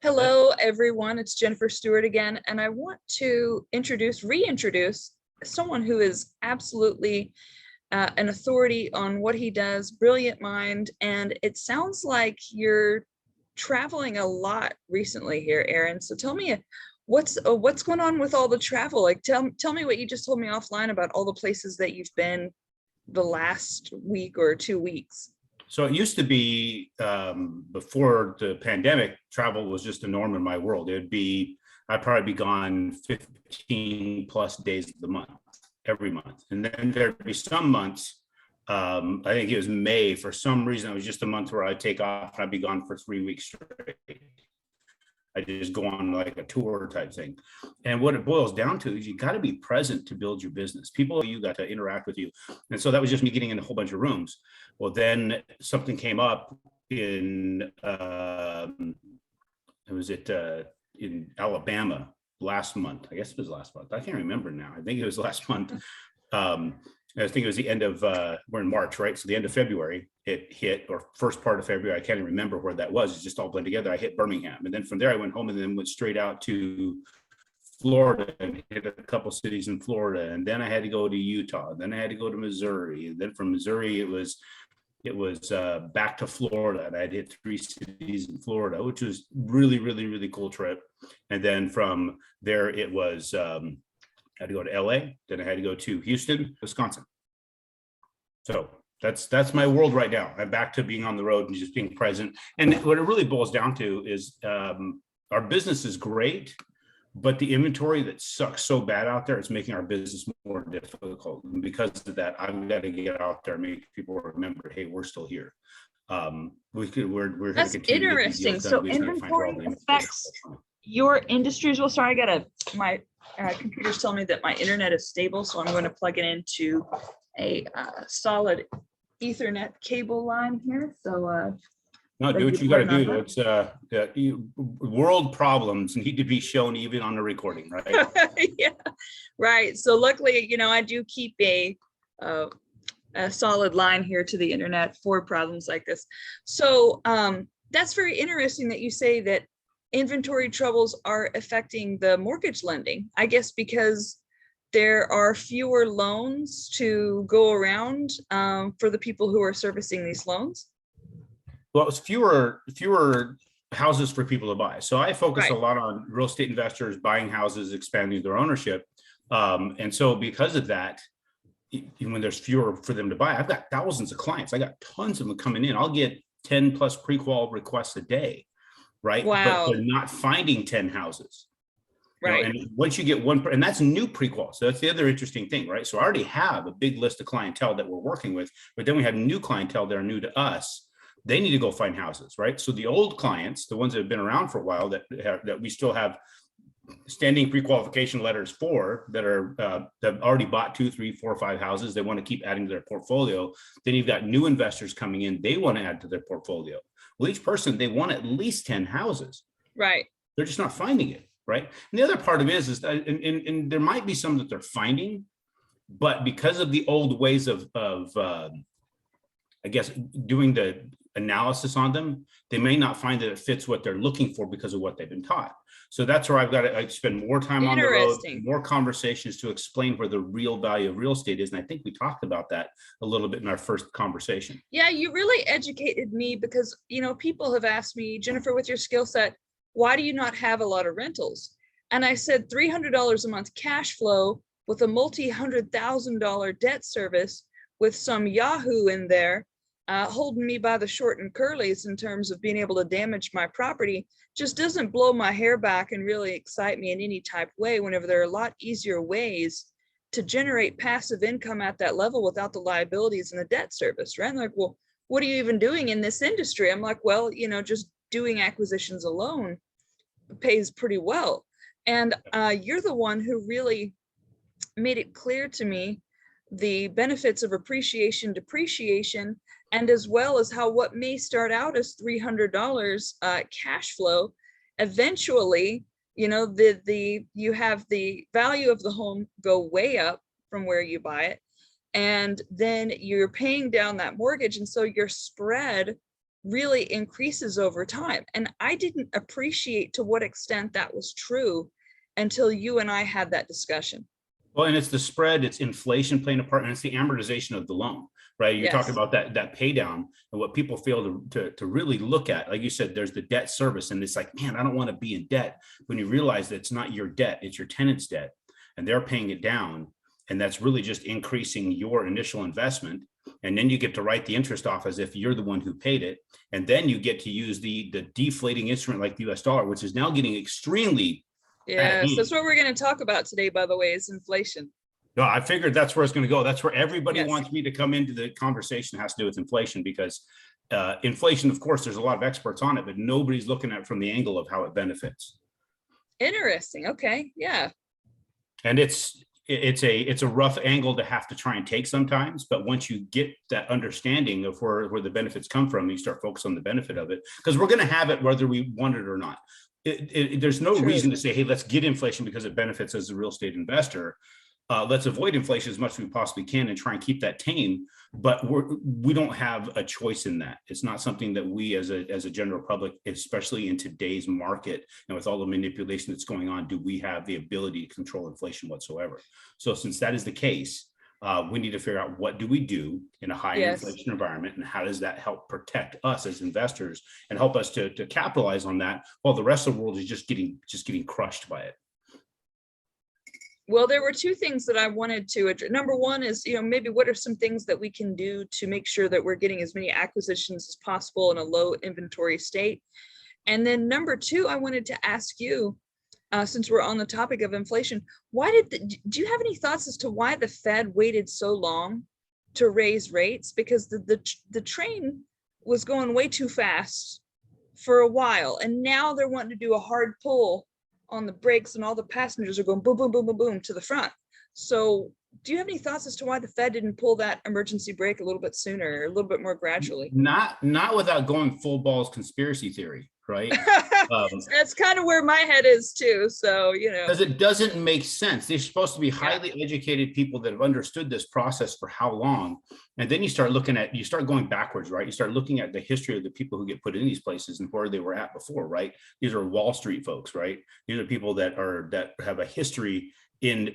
Hello, everyone. It's Jennifer Stewart again, and I want to reintroduce someone who is absolutely an authority on what he does, brilliant mind, and it sounds like you're traveling a lot recently here, Aaron. So tell me what's going on with all the travel? Like tell me what you just told me offline about all the places that you've been the last week or 2 weeks. So it used to be before the pandemic, travel was just a norm in my world. I'd probably be gone 15 plus days of the month, every month. And then there'd be some months, I think it was May, for some reason, it was just a month where I'd take off and I'd be gone for 3 weeks straight. I just go on like a tour type thing. And what it boils down to is you got to be present to build your business. People, you got to interact with you. And so that was just me getting in a whole bunch of rooms. Well, then something came up in in Alabama last month. I guess it was last month. I can't remember now. I think it was last month. I think it was the end of we're in March, right? So the end of February it hit, or first part of February. I can't even remember where that was. It's just all blended together. I hit Birmingham, and then from there I went home and then went straight out to Florida and hit a couple cities in Florida, and then I had to go to Utah. Then I had to go to Missouri, and then from Missouri it was back to Florida, and I'd hit 3 cities in Florida, which was really cool trip. And then from there it was I had to go to LA, then I had to go to Houston, Wisconsin. So that's my world right now. I'm back to being on the road and just being present. And what it really boils down to is our business is great, but the inventory that sucks so bad out there is making our business more difficult. And because of that, I've got to get out there and make people remember, hey, we're still here. We're That's interesting. So inventory affects your industry as well. Sorry, my computer's telling me that my internet is stable, so I'm going to plug it into a solid Ethernet cable line here. So no, do what you got to do. It's world problems need to be shown even on the recording, right? Yeah, right. So luckily, I do keep a solid line here to the internet for problems like this. So that's very interesting that you say that inventory troubles are affecting the mortgage lending, I guess, because there are fewer loans to go around for the people who are servicing these loans. Well, it's fewer houses for people to buy. So I focus a lot on real estate investors buying houses, expanding their ownership. And so because of that, when there's fewer for them to buy, I've got thousands of clients. I got tons of them coming in. I'll get 10 plus pre-qual requests a day. Right. Wow. But they're not finding 10 houses. Right. And once you get one, and that's new pre-qual. So that's the other interesting thing, right? So I already have a big list of clientele that we're working with, but then we have new clientele that are new to us. They need to go find houses, right? So the old clients, the ones that have been around for a while, that we still have standing pre-qualification letters for, that are that have already bought 2, 3, 4, 5 houses. They want to keep adding to their portfolio. Then you've got new investors coming in. They want to add to their portfolio. Well, each person, they want at least 10 houses. Right. They're just not finding it. Right. And the other part of it is that, and there might be some that they're finding, but because of the old ways of I guess, doing the analysis on them, they may not find that it fits what they're looking for because of what they've been taught. So that's where I've got to spend more time on the road, more conversations to explain where the real value of real estate is. And I think we talked about that a little bit in our first conversation. Yeah, you really educated me because, people have asked me, Jennifer, with your skill set, why do you not have a lot of rentals? And I said $300 a month cash flow with a multi-$100,000 debt service with some Yahoo in there holding me by the short and curlies in terms of being able to damage my property just doesn't blow my hair back and really excite me in any type of way, whenever there are a lot easier ways to generate passive income at that level without the liabilities and the debt service, right? And they're like, well, what are you even doing in this industry? I'm like, well, just doing acquisitions alone pays pretty well. And you're the one who really made it clear to me the benefits of appreciation, depreciation, and as well as how what may start out as $300 cash flow, eventually, you have the value of the home go way up from where you buy it, and then you're paying down that mortgage, and so your spread really increases over time. And I didn't appreciate to what extent that was true until you and I had that discussion. Well, and it's the spread, it's inflation playing a part, and it's the amortization of the loan, right? You're talking Yes. about that pay down, and what people fail to really look at. Like you said, there's the debt service, and it's like, man, I don't want to be in debt. When you realize that it's not your debt, it's your tenant's debt, and they're paying it down, and that's really just increasing your initial investment. And then you get to write the interest off as if you're the one who paid it. And then you get to use the deflating instrument like the US dollar, which is now getting extremely out of Yes, hand. that's what we're going to talk about today, by the way, is inflation. No, I figured that's where it's going to go. That's where everybody Yes. wants me to come into the conversation. Has to do with inflation, because inflation, of course, there's a lot of experts on it, but nobody's looking at it from the angle of how it benefits. Interesting. Okay. Yeah. And it's a rough angle to have to try and take sometimes, but once you get that understanding of where the benefits come from, you start focusing on the benefit of it, because we're going to have it whether we want it or not. There's no True. reason to say, hey, let's get inflation because it benefits as a real estate investor. Let's avoid inflation as much as we possibly can and try and keep that tame. But we don't have a choice in that. It's not something that we as a general public, especially in today's market and with all the manipulation that's going on, do we have the ability to control inflation whatsoever. So since that is the case, we need to figure out what do we do in a high Yes. inflation environment, and how does that help protect us as investors and help us to capitalize on that while the rest of the world is just getting crushed by it. Well, there were two things that I wanted to address. Number one is, maybe what are some things that we can do to make sure that we're getting as many acquisitions as possible in a low inventory state. And then number two, I wanted to ask you, since we're on the topic of inflation, do you have any thoughts as to why the Fed waited so long to raise rates? Because the train was going way too fast for a while, and now they're wanting to do a hard pull on the brakes, and all the passengers are going boom, boom, boom, boom, boom to the front. So do you have any thoughts as to why the Fed didn't pull that emergency brake a little bit sooner, or a little bit more gradually? Not without going full balls conspiracy theory, right? That's kind of where my head is too. So, Because it doesn't make sense. They're supposed to be highly educated people that have understood this process for how long. And then you start going backwards, right? You start looking at the history of the people who get put in these places and where they were at before, right? These are Wall Street folks, right? These are people that have a history in,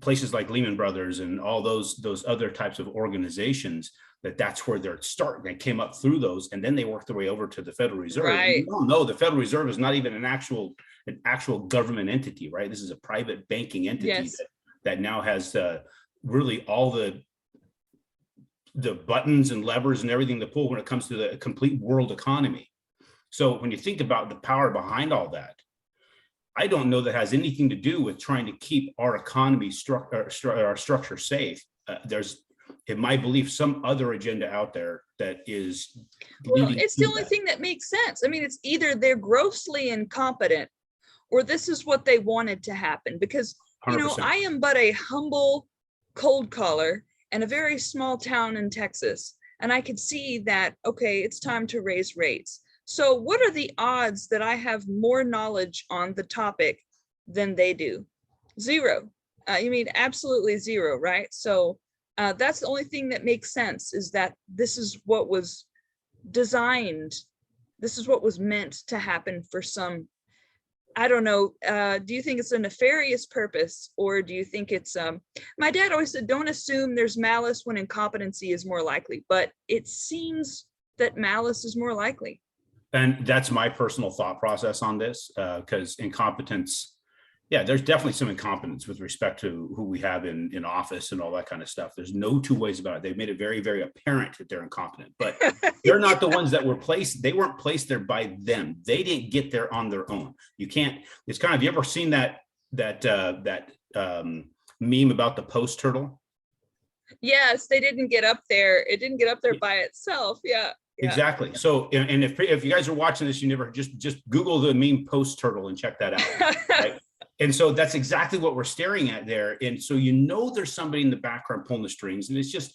places like Lehman Brothers and all those other types of organizations. That's where they're starting. They came up through those, and then they worked their way over to the Federal Reserve. Right. You don't know, the Federal Reserve is not even an actual government entity, right? This is a private banking entity. Yes. that now has really all the buttons and levers and everything to pull when it comes to the complete world economy. So when you think about the power behind all that, I don't know that has anything to do with trying to keep our economy our structure safe. There's, in my belief, some other agenda out there that is. Well, it's the only thing that makes sense. I mean, it's either they're grossly incompetent, or this is what they wanted to happen. Because, 100%. I am but a humble cold caller in a very small town in Texas. And I could see that, okay, it's time to raise rates. So what are the odds that I have more knowledge on the topic than they do? Zero. You mean absolutely zero, right? So that's the only thing that makes sense, is that this is what was designed. This is what was meant to happen for some, I don't know. Do you think it's a nefarious purpose, or do you think it's, my dad always said, don't assume there's malice when incompetency is more likely, but it seems that malice is more likely. And that's my personal thought process on this, because incompetence, there's definitely some incompetence with respect to who we have in office and all that kind of stuff. There's no two ways about it. They've made it very, very apparent that they're incompetent, but they're not the ones that were placed. They weren't placed there by them. They didn't get there on their own. You can't, it's kind of, you ever seen that meme about the post turtle? Yes, they didn't get up there. It didn't get up there by itself. Yeah. Exactly. So, and if you guys are watching this, you never just Google the meme post turtle and check that out. Right? And so that's exactly what we're staring at there. And so, there's somebody in the background pulling the strings, and it's just,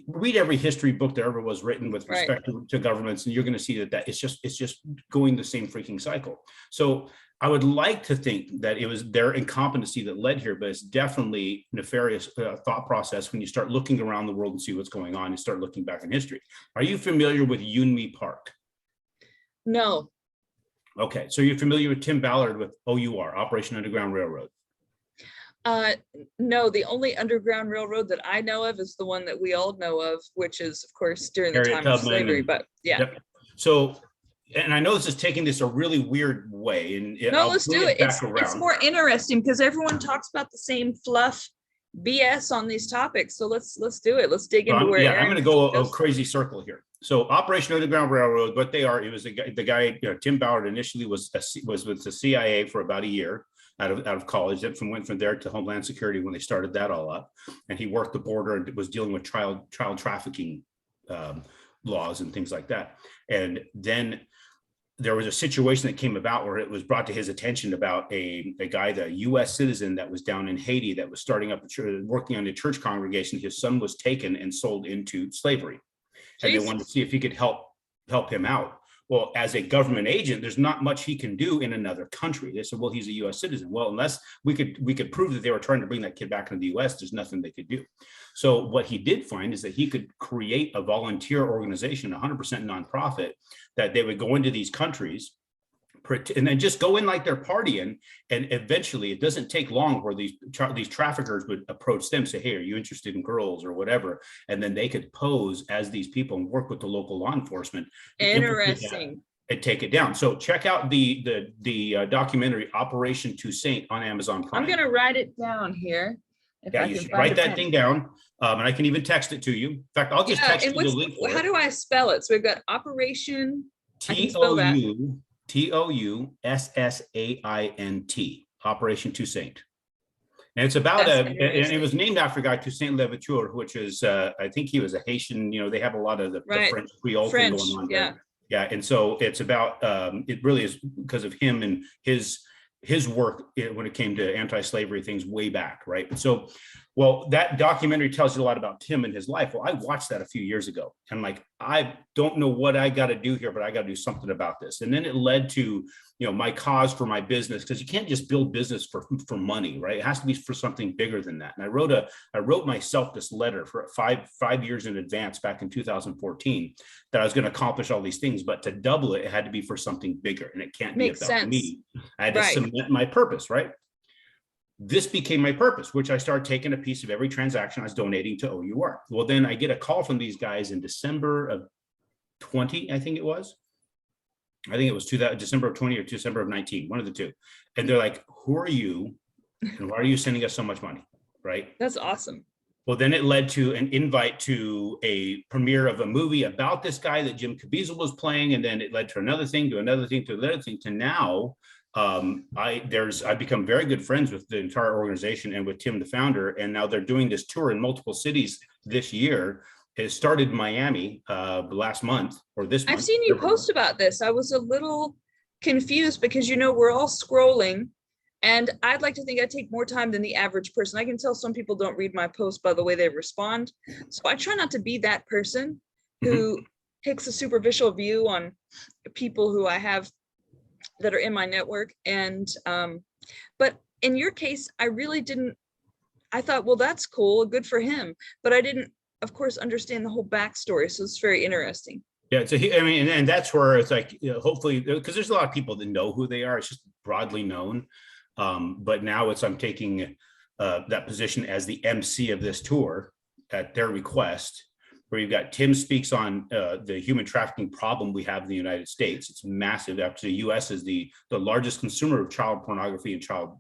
read every history book that ever was written with respect to governments, and you're going to see that it's just going the same freaking cycle. So I would like to think that it was their incompetency that led here, but it's definitely nefarious thought process when you start looking around the world and see what's going on and start looking back in history. Are you familiar with Yunmi Park? No. Okay, so you're familiar with Tim Ballard with OUR, Operation Underground Railroad? No, the only Underground Railroad that I know of is the one that we all know of, which is, of course, during the Harriet time of Tubman slavery. and- But yeah, Yep. So, and I know this is taking this a really weird way, and no, I'll let's bring do it. back It's around. more interesting because everyone talks about the same fluff BS on these topics. So let's do it. Let's dig into where I'm Aaron going to go a goes. crazy circle here. So Operation Underground Railroad, what they are, it was the guy, Tim Ballard initially was with the CIA for about a year out of college. That went from there to Homeland Security when they started that all up, and he worked the border and was dealing with child trafficking laws and things like that. And then there was a situation that came about where it was brought to his attention about a guy, the U.S. citizen that was down in Haiti that was starting up a church, working on a church congregation. His son was taken and sold into slavery. And they wanted to see if he could help him out. Well, as a government agent, there's not much he can do in another country. They said, well, he's a U.S. citizen. Well, unless we could prove that they were trying to bring that kid back into the U.S., there's nothing they could do. So what he did find is that he could create a volunteer organization, 100% nonprofit, that they would go into these countries and then just go in like they're partying, and eventually it doesn't take long where these traffickers would approach them, say, hey, are you interested in girls or whatever, and then they could pose as these people and work with the local law enforcement. Interesting. And take it down. So check out the documentary Operation Toussaint on Amazon Prime. I'm gonna write it down here. Yeah, you should write that thing down, and I can even text it to you. In fact, I'll just text you the link for it. How do I spell it? So we've got Operation TOUSSAINT, Operation Toussaint. And it's about and it was named after a guy, Toussaint Louverture, which is, I think he was a Haitian, they have a lot of the French Creole thing going on there. Yeah. And so it's about, it really is because of him and his work when it came to anti-slavery things way back, right? So, well, that documentary tells you a lot about Tim and his life. Well, I watched that a few years ago, and like, I don't know what I got to do here, but I got to do something about this. And then it led to, my cause for my business, because you can't just build business for money, right? It has to be for something bigger than that. And I wrote myself this letter for five years in advance back in 2014 that I was going to accomplish all these things, but to double it, it had to be for something bigger, and it can't be about me. I had to submit my purpose, right? This became my purpose, which I started taking a piece of every transaction I was donating to OUR. Well, then I get a call from these guys in December of 20, I think it was. I think it was December of 20 or December of 19, one of the two. And they're like, who are you? And why are you sending us so much money? Right? That's awesome. Well, then it led to an invite to a premiere of a movie about this guy that Jim Caviezel was playing. And then it led to another thing, to another thing, to another thing, to now I've become very good friends with the entire organization and with Tim, the founder. And now they're doing this tour in multiple cities this year. It started in Miami last month or this month. I've seen you post about this. I was a little confused because, we're all scrolling, and I'd like to think I take more time than the average person. I can tell some people don't read my post by the way they respond. So I try not to be that person who takes a superficial view on people who I have that are in my network. And but in your case, I really didn't. I thought, well, that's cool, good for him, but I didn't, of course, understand the whole backstory. So it's very interesting. Yeah, so and that's where it's like, hopefully, because there's a lot of people that know who they are. It's just broadly known. But now I'm taking that position as the MC of this tour at their request, where you've got Tim speaks on the human trafficking problem we have in the United States. It's massive. Actually, the U.S. is the largest consumer of child pornography and child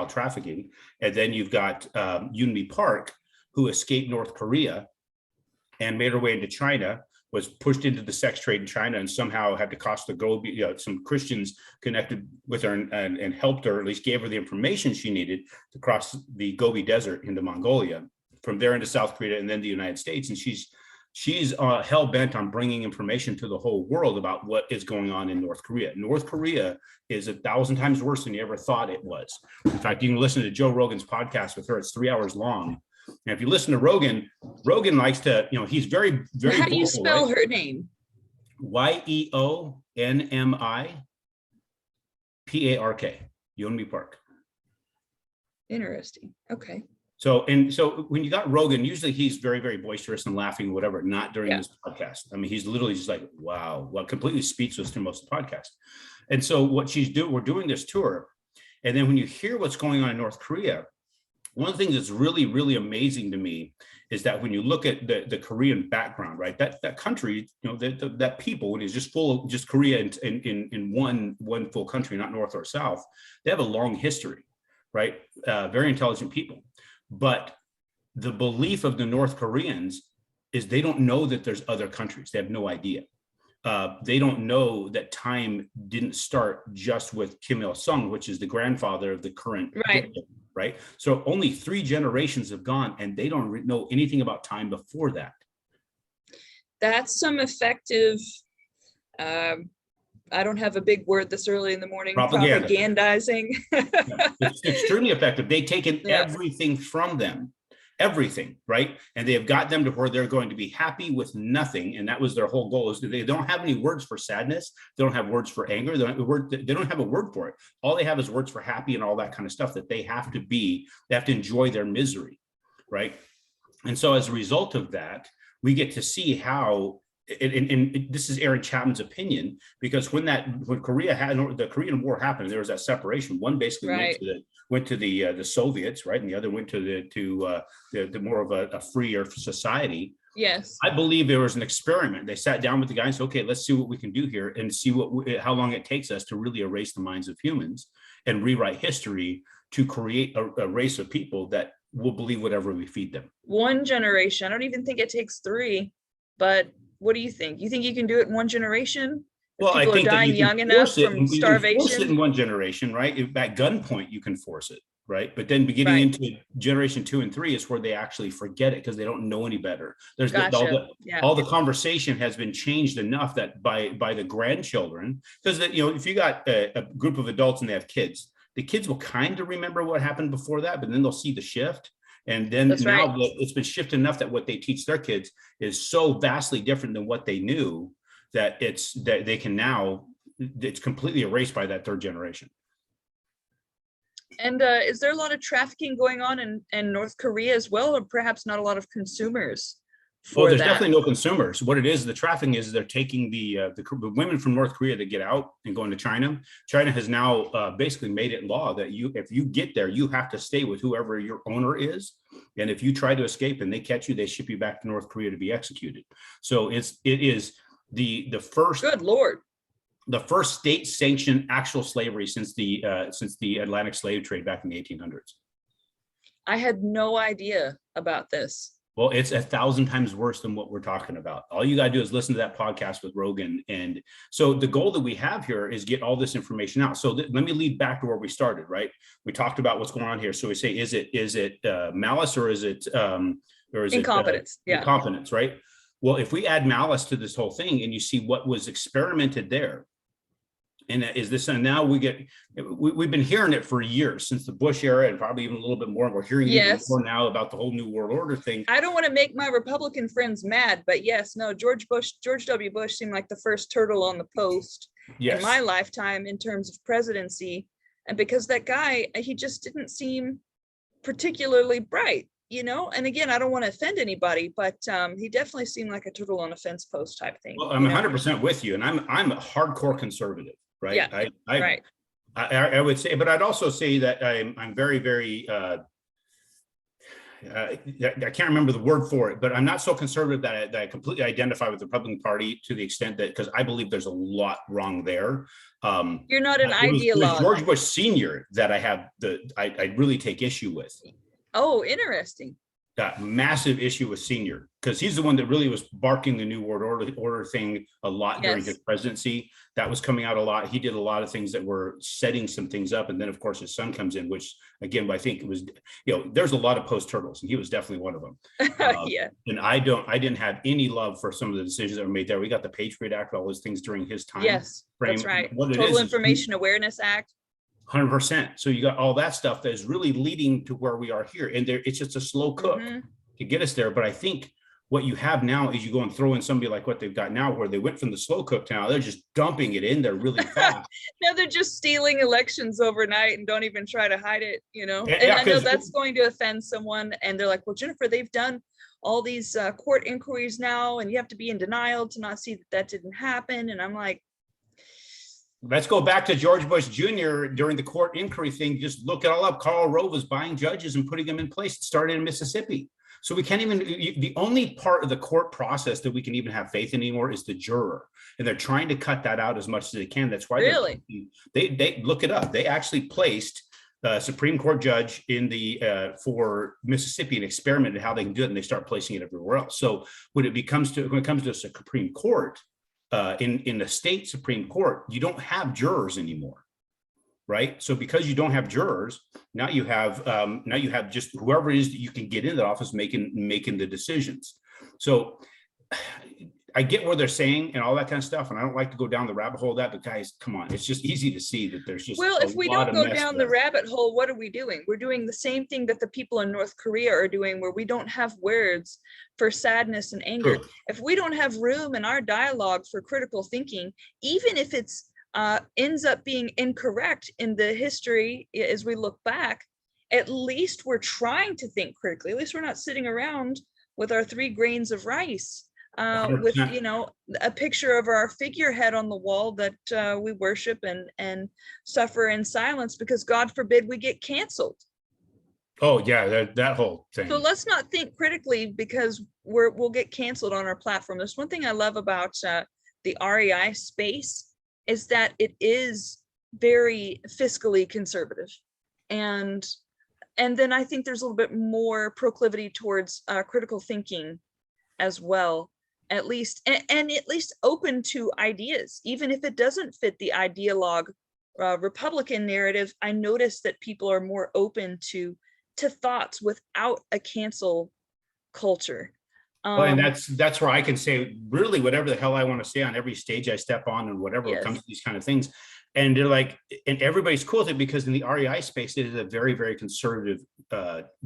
trafficking. And then you've got Yunmi Park, who escaped North Korea and made her way into China, was pushed into the sex trade in China, and somehow had to cross the Gobi. Some Christians connected with her and helped her, at least gave her the information she needed to cross the Gobi Desert into Mongolia, from there into South Korea, and then the United States. And she's hell bent on bringing information to the whole world about what is going on in North Korea. North Korea is 1,000 times worse than you ever thought it was. In fact, you can listen to Joe Rogan's podcast with her. It's 3 hours long. And if you listen to Rogan likes to, he's very, very How do you spell her name? YEONMI P-A-R-K, Yeonmi Park. Interesting. Okay. So when you got Rogan, usually he's very, very boisterous and laughing, whatever, not during this podcast. I mean, he's literally just like, wow, well, completely speechless through most of the podcast. And so what we're doing this tour. And then when you hear what's going on in North Korea, one of the things that's really, really amazing to me is that when you look at the Korean background, right, that country, that people, when it's just full of just Korea in one full country, not North or South, they have a long history, right? Very intelligent people. But the belief of the North Koreans is they don't know that there's other countries. They have no idea. They don't know that time didn't start just with Kim Il-sung, which is the grandfather of the current dictator, right? So only 3 generations have gone, and they don't know anything about time before that. That's some effective, I don't have a big word this early in the morning, propagandizing. It's extremely effective. They've taken everything from them. Everything, right? And they have got them to where they're going to be happy with nothing. And that was their whole goal, is that they don't have any words for sadness. They don't have words for anger. They don't have a word for it. All they have is words for happy and all that kind of stuff that they have to enjoy their misery, right? And so as a result of that, we get to see how, and this is Aaron Chapman's opinion, because when Korea had the Korean War happened, there was that separation. One basically went to the Soviets, right, and the other went to the more of a freer society. Yes, I believe there was an experiment. They sat down with the guys and said, okay, let's see what we can do here and see how long it takes us to really erase the minds of humans and rewrite history to create a race of people that will believe whatever we feed them. One generation. I don't even think it takes 3, but what do you think? You think you can do it in one generation? Well, I think dying young enough from starvation. You can force it in one generation, right? At gunpoint, you can force it, right? But then getting into generation 2 and 3 is where they actually forget it because they don't know any better. There's all the conversation has been changed enough that by the grandchildren, because if you got a group of adults and they have kids, the kids will kind of remember what happened before that, but then they'll see the shift. And then it's been shifted enough that what they teach their kids is so vastly different than what they knew that they can now, it's completely erased by that 3rd generation. And is there a lot of trafficking going on in North Korea as well, or perhaps not a lot of consumers? There's definitely no consumers. What it is, the trafficking is they're taking the women from North Korea that get out and go into China. China has now basically made it law that if you get there, you have to stay with whoever your owner is. And if you try to escape and they catch you, they ship you back to North Korea to be executed. So it is the first. Good Lord. The first state-sanctioned actual slavery since the Atlantic slave trade back in the 1800s. I had no idea about this. Well, it's 1,000 times worse than what we're talking about. All you got to do is listen to that podcast with Rogan. And so the goal that we have here is get all this information out. So let me lead back to where we started, right? We talked about what's going on here. So we say, is it malice or is it incompetence? Incompetence, right? Well, if we add malice to this whole thing and you see what was experimented there, and now we've been hearing it for years, since the Bush era, and probably even a little bit more. We're hearing even more now about the whole New World Order thing. I don't want to make my Republican friends mad, but George W. Bush seemed like the first turtle on the post in my lifetime in terms of presidency. And because that guy, he just didn't seem particularly bright, and again, I don't want to offend anybody, but he definitely seemed like a turtle on a fence post type thing. Well, I'm 100% with you, and I'm a hardcore conservative. Right. Yeah, I would say, but I'd also say that I'm very, very, I can't remember the word for it, but I'm not so conservative that I completely identify with the Republican Party to the extent that, because I believe there's a lot wrong there. You're not an ideologue. It was George Bush Sr. that I really take issue with. Oh, interesting. Got massive issue with Senior, because he's the one that really was barking the New World Order thing a lot during his presidency. That was coming out a lot. He did a lot of things that were setting some things up. And then, of course, his son comes in, which, again, I think it was, there's a lot of post turtles, and he was definitely one of them. And I didn't have any love for some of the decisions that were made there. We got the Patriot Act, all those things during his time. Yes, frame. That's right. Total Information Awareness Act. 100%. So you got all that stuff that is really leading to where we are here. And it's just a slow cook to get us there. But I think What you have now is you go and throw in somebody like what they've got now, where they went from the slow cook to now they're just dumping it in there really fast. Now they're just stealing elections overnight and don't even try to hide it, And Yeah, I know that's going to offend someone. And they're like, well, Jennifer, they've done all these court inquiries now, and you have to be in denial to not see that that didn't happen. And I'm like, let's go back to George Bush Jr. during the court inquiry thing. Just look it all up. Karl Rove was buying judges and putting them in place. It started in Mississippi. So we can't even, the only part of the court process that we can even have faith in anymore is the juror. And they're trying to cut that out as much as they can. That's why really? they look it up. They actually placed a Supreme Court judge in the for Mississippi and experimented how they can do it, and they start placing it everywhere else. So when it comes to a Supreme Court, in the state Supreme Court, you don't have jurors anymore. Right. So because you don't have jurors, now you have just whoever it is that you can get in that office making the decisions. So I get what they're saying and all that kind of stuff. And I don't like to go down the rabbit hole of that, but guys, come on. It's just easy to see that there's just, well, if we don't go down the rabbit hole, what are we doing? We're doing the same thing that the people in North Korea are doing, where we don't have words for sadness and anger. True. If we don't have room in our dialogue for critical thinking, even if it's ends up being incorrect in the history as we look back, at least we're trying to think critically. At least we're not sitting around with our 3 grains of rice, with a picture of our figurehead on the wall that we worship and suffer in silence because God forbid we get canceled. Oh yeah, that whole thing. So let's not think critically because we'll get canceled on our platform. There's one thing I love about the REI space is that it is very fiscally conservative. And then I think there's a little bit more proclivity towards critical thinking as well, at least, and at least open to ideas, even if it doesn't fit the ideologue Republican narrative. I notice that people are more open to thoughts without a cancel culture. Well, and that's where I can say really whatever the hell I want to say on every stage I step on and whatever it comes to these kind of things. And they're like, and everybody's cool with it because in the REI space, it is a very, very conservative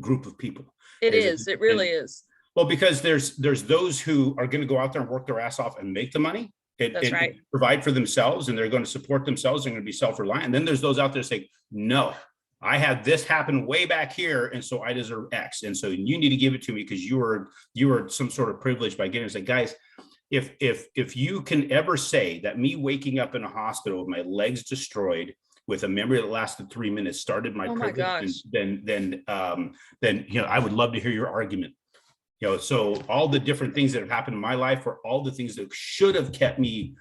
group of people. It really is. Well, because there's those who are going to go out there and work their ass off and make the money. That's right. Provide for themselves, and they're going to support themselves. They're going to be self-reliant. And then there's those out there saying, no, I had this happen way back here, and so I deserve X, and so you need to give it to me because you were some sort of privilege by getting it. It's like, guys, if you can ever say that me waking up in a hospital with my legs destroyed with a memory that lasted 3 minutes started my privilege, then I would love to hear your argument. So all the different things that have happened in my life are all the things that should have kept me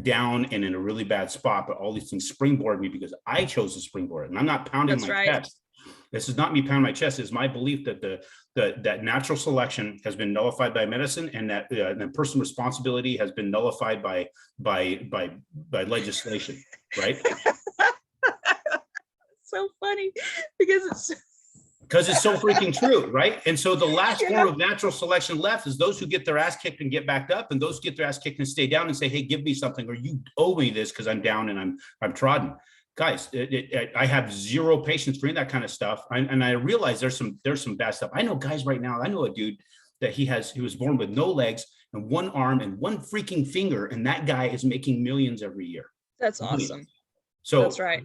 down and in a really bad spot, but all these things springboard me because I chose to springboard it. And I'm not pounding my chest. This is not me pounding my chest. It's my belief that that natural selection has been nullified by medicine, and that personal responsibility has been nullified by legislation, right? So funny because it's so freaking true, right? And so the last form of natural selection left is those who get their ass kicked and get backed up, and those who get their ass kicked and stay down and say, hey, give me something, or you owe me this because I'm down and I'm trodden. Guys, I have zero patience for that kind of stuff. And I realize there's some bad stuff. I know guys right now, I know a dude that he was born with no legs and one arm and one freaking finger, and that guy is making millions every year. That's awesome. So that's right.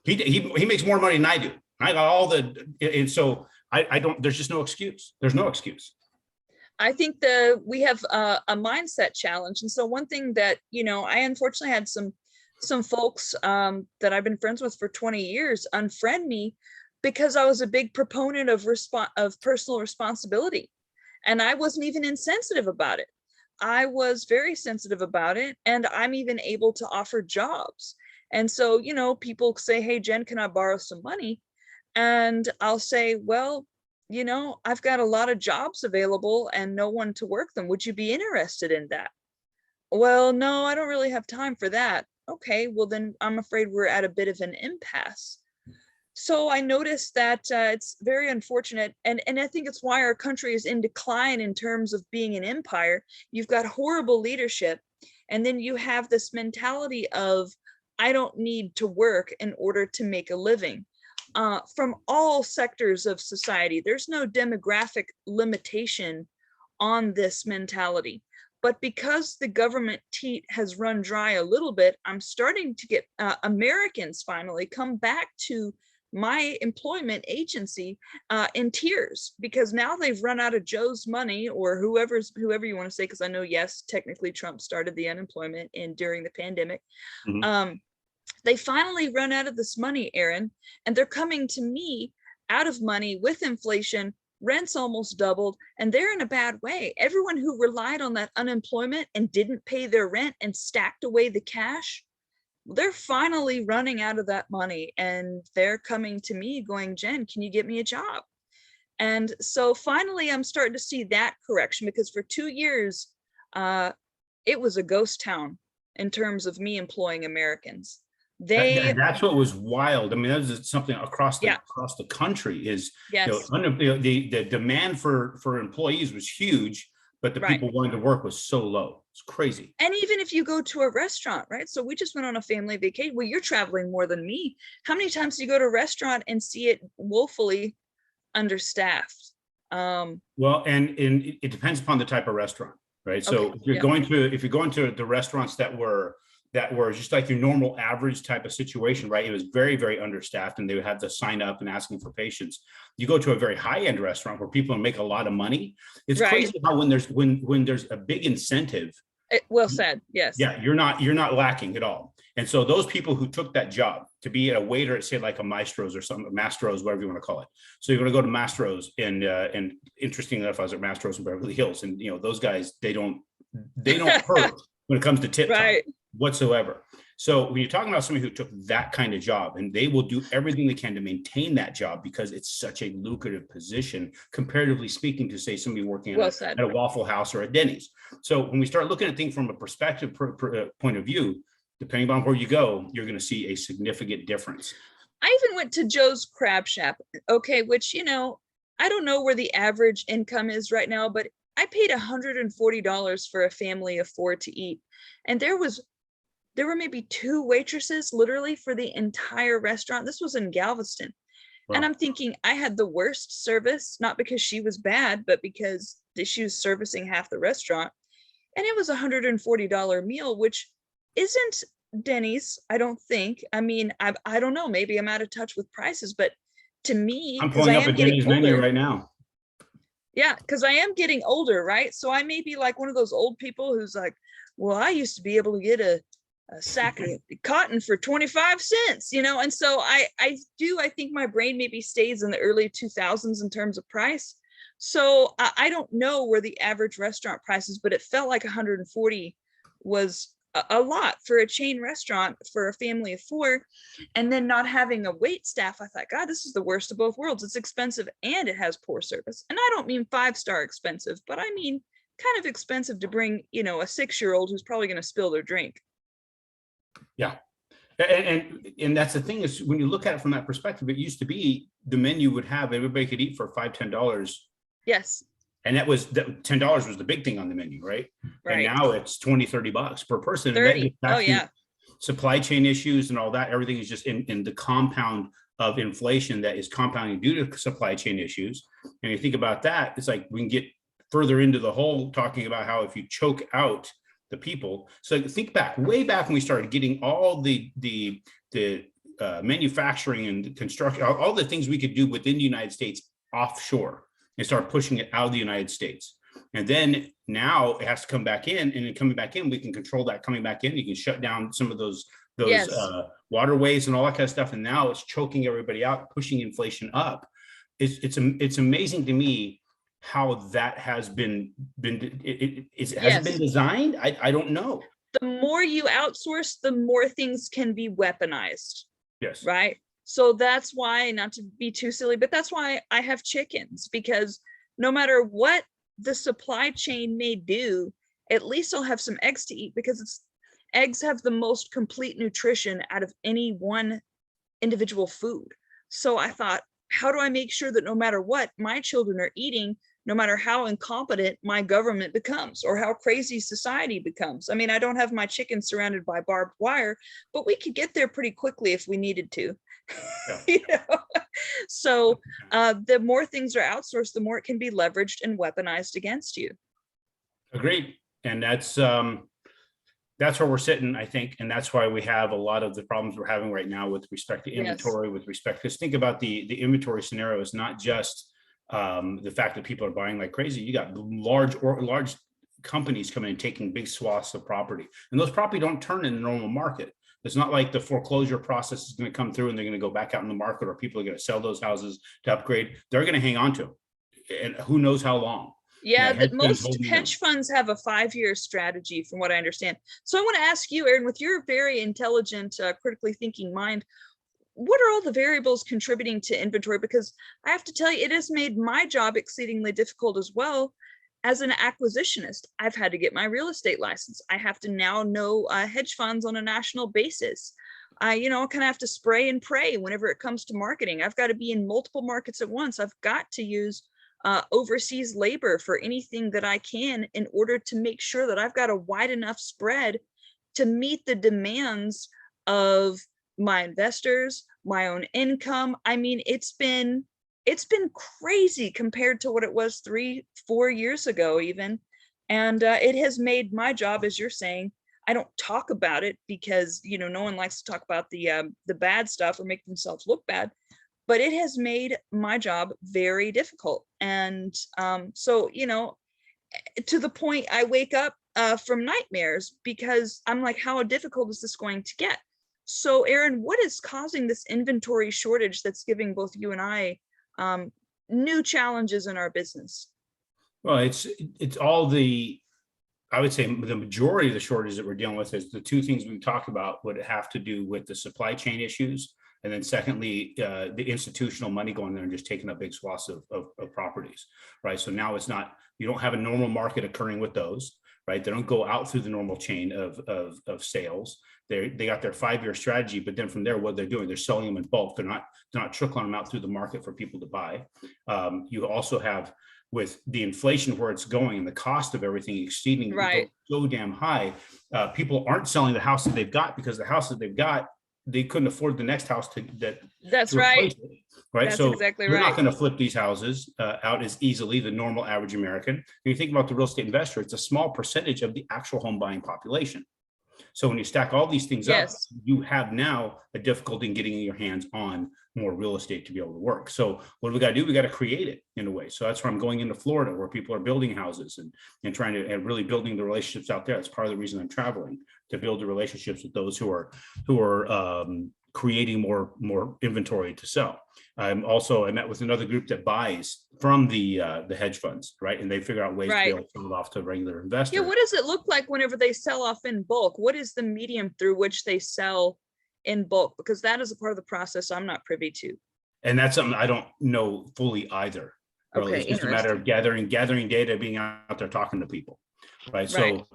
He makes more money than I do. I got all and so I don't, there's just no excuse. There's no excuse. I think we have a mindset challenge. And so one thing that, I unfortunately had some folks that I've been friends with for 20 years unfriend me because I was a big proponent of personal responsibility. And I wasn't even insensitive about it. I was very sensitive about it. And I'm even able to offer jobs. And so, people say, hey, Jen, can I borrow some money? And I'll say, well, I've got a lot of jobs available and no one to work them. Would you be interested in that? Well, no, I don't really have time for that. Okay, well, then I'm afraid we're at a bit of an impasse. So I noticed that it's very unfortunate. And I think it's why our country is in decline in terms of being an empire. You've got horrible leadership. And then you have this mentality of, I don't need to work in order to make a living. From all sectors of society, there's no demographic limitation on this mentality. But because the government teat has run dry a little bit, I'm starting to get Americans finally come back to my employment agency in tears, because now they've run out of Joe's money, or whoever you want to say, because I know, yes, technically Trump started the unemployment during the pandemic. Mhm. They finally run out of this money, Aaron, and they're coming to me out of money with inflation. Rent's almost doubled, and they're in a bad way. Everyone who relied on that unemployment and didn't pay their rent and stacked away the cash, they're finally running out of that money, and they're coming to me going, Jen, can you get me a job? And so finally I'm starting to see that correction, because for 2 years it was a ghost town in terms of me employing Americans. That's what was wild. I mean, that was something across Yeah. the country is, Yes. the demand for employees was huge, but the Right. people wanting to work was so low. It's crazy. And even if you go to a restaurant, right? So we just went on a family vacation. Well, you're traveling more than me. How many times do you go to a restaurant and see it woefully understaffed? Well, and it depends upon the type of restaurant, right? So Okay. if you're going to the restaurants that were just like your normal average type of situation, right? It was very, very understaffed, and they would have to sign up and asking for patients. You go to a very high end restaurant where people make a lot of money. It's Right. crazy how when there's a big incentive, Well said. Yes. yeah, you're not lacking at all. And so those people who took that job to be a waiter at, say, like a Maestro's or something, Mastro's, whatever you want to call it. So you're going to go to Mastro's, and interesting enough, I was at Mastro's in Beverly Hills, and those guys, they don't hurt when it comes to tip time Right. whatsoever. So when you're talking about somebody who took that kind of job, and they will do everything they can to maintain that job because it's such a lucrative position, comparatively speaking, to, say, somebody working at a Waffle House or a Denny's. So when we start looking at things from a perspective point of view, depending on where you go, you're going to see a significant difference. I even went to Joe's Crab Shack, okay, which, I don't know where the average income is right now, but I paid $140 for a family of 4 to eat. And there were maybe 2 waitresses literally for the entire restaurant. This was in Galveston. Wow. And I'm thinking I had the worst service, not because she was bad, but because she was servicing half the restaurant. And it was $140 meal, which isn't Denny's, I don't think. I mean, I don't know, maybe I'm out of touch with prices, but to me, I'm because pulling I up am a getting Denny's menu older, right now. yeah, because I am getting older, right? So I may be like one of those old people who's like, well, I used to be able to get a sack of cotton for 25 cents, and so I think my brain maybe stays in the early 2000s in terms of price. So I don't know where the average restaurant price is, but it felt like 140 was a lot for a chain restaurant for a family of 4. And then not having a wait staff, I thought, God, this is the worst of both worlds. It's expensive and it has poor service. And I don't mean 5-star expensive, but I mean kind of expensive to bring, a 6-year-old who's probably going to spill their drink. Yeah. And that's the thing, is when you look at it from that perspective, it used to be the menu would have, everybody could eat for $5-10. Yes. And that was $10 was the big thing on the menu, right? Right. And now it's $20-30 per person. 30. Oh yeah. Supply chain issues and all that, everything is just in the compound of inflation that is compounding due to supply chain issues. And you think about that, it's like we can get further into the whole talking about how if you choke out the people. So think way back when we started getting all the manufacturing and construction, all the things we could do within the United States offshore, and start pushing it out of the United States. And then now it has to come back in, and then coming back in, we can control that coming back in. You can shut down some of those yes. Waterways and all that kind of stuff. And now it's choking everybody out, pushing inflation up. It's amazing to me how that has been yes. been designed. I don't know. The more you outsource, the more things can be weaponized. Yes. Right. So that's why, not to be too silly, but that's why I have chickens, because no matter what the supply chain may do, at least I'll have some eggs to eat, because eggs have the most complete nutrition out of any one individual food. So I thought, how do I make sure that no matter what my children are eating, no matter how incompetent my government becomes or how crazy society becomes? I mean, I don't have my chickens surrounded by barbed wire, but we could get there pretty quickly if we needed to. Yeah. So the more things are outsourced, the more it can be leveraged and weaponized against you. Agreed. And that's where we're sitting, I think. And that's why we have a lot of the problems we're having right now with respect to Yes. inventory, with respect, because think about the inventory scenario is not just the fact that people are buying like crazy. You got large companies coming and taking big swaths of property, and those property don't turn in the normal market. It's not like the foreclosure process is going to come through and they're going to go back out in the market, or people are going to sell those houses to upgrade. They're going to hang on to them, and who knows how long. Yeah, that Hedge funds most holding them. hedge funds have a 5-year strategy, from what I understand. So I want to ask you, Aaron, with your very intelligent, critically thinking mind, what are all the variables contributing to inventory? Because I have to tell you, it has made my job exceedingly difficult as well. As an acquisitionist, I've had to get my real estate license. I have to now know hedge funds on a national basis. I kind of have to spray and pray whenever it comes to marketing. I've got to be in multiple markets at once. I've got to use overseas labor for anything that I can in order to make sure that I've got a wide enough spread to meet the demands of my investors, my own income. I mean, it's been crazy compared to what it was 3-4 years ago even. And it has made my job, as you're saying, I don't talk about it because, no one likes to talk about the bad stuff or make themselves look bad, but it has made my job very difficult. And so, to the point I wake up from nightmares because I'm like, how difficult is this going to get? So Aaron, what is causing this inventory shortage that's giving both you and I new challenges in our business? Well, it's all I would say the majority of the shortages that we're dealing with is the two things we talked about would have to do with the supply chain issues. And then secondly, the institutional money going there and just taking up big swaths of properties, right? So now you don't have a normal market occurring with those, right? They don't go out through the normal chain of sales. They got their 5-year strategy, but then from there, what they're doing, they're selling them in bulk. They're not trickling them out through the market for people to buy. You also have, with the inflation where it's going and the cost of everything exceeding Right. so damn high, people aren't selling the house that they've got because the house that they've got, they couldn't afford the next house That's to right. replace it, right? That's So exactly you're not right. going to flip these houses out as easily, the normal average American. When you think about the real estate investor, it's a small percentage of the actual home buying population. So when you stack all these things up, Yes. you have now a difficulty in getting your hands on more real estate to be able to work. So what do we got to do? We got to create it in a way. So that's where I'm going into Florida, where people are building houses and trying to, and really building the relationships out there. That's part of the reason I'm traveling, to build the relationships with those who are creating more inventory to sell. I met with another group that buys from the hedge funds, right? And they figure out ways to be Right. able to sell it off to regular Yeah, investors. what does it look like whenever they sell off in bulk? What is the medium through which they sell in bulk? Because that is a part of the process I'm not privy to. And that's something I don't know fully either. Really, Okay, it's just a matter of interesting. gathering data, being out there talking to people, right? Right. So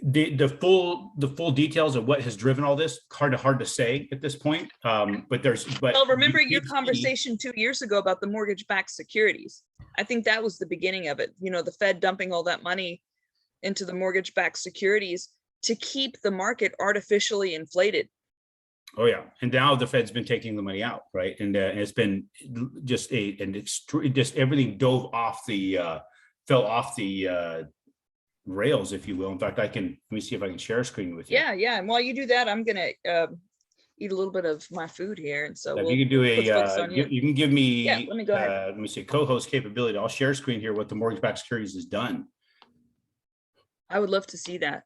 the full details of what has driven all this, hard to say at this point. Well, remember you your did see, conversation 2 years ago about the mortgage-backed securities. I think that was the beginning of it. The Fed dumping all that money into the mortgage-backed securities to keep the market artificially inflated. oh yeah, and now the Fed's been taking the money out, right? And it's been just just everything fell off the rails, if you will. In fact, let me see if I can share a screen with you. Yeah. And while you do that, I'm gonna eat a little bit of my food here, and so If we'll you can do put the focus on you. you can give me, Yeah, let me go ahead. let me see, co-host capability. I'll share screen here what the mortgage-backed securities has done. I would love to see that.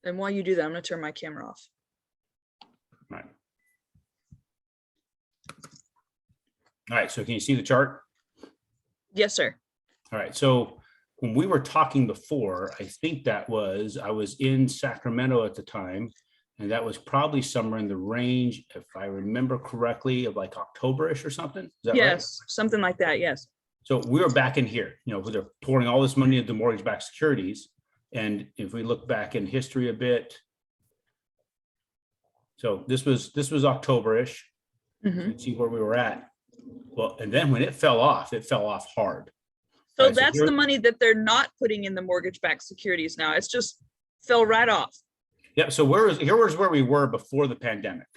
And while you do that, I'm gonna turn my camera off. All right. All right. So can you see the chart? Yes, sir. All right. So when we were talking before, I think I was in Sacramento at the time, and that was probably somewhere in the range, if I remember correctly, of like October-ish or something. Is that right? Yes, something like that. Yes. So we were back in here, they're pouring all this money into mortgage-backed securities. And if we look back in history a bit, so this was October-ish. You can see where we were at. Well, and then when it fell off hard. So Right, so that's the money that they're not putting in the mortgage-backed securities now. It's just fell right off. Yeah. So here was where we were before the pandemic.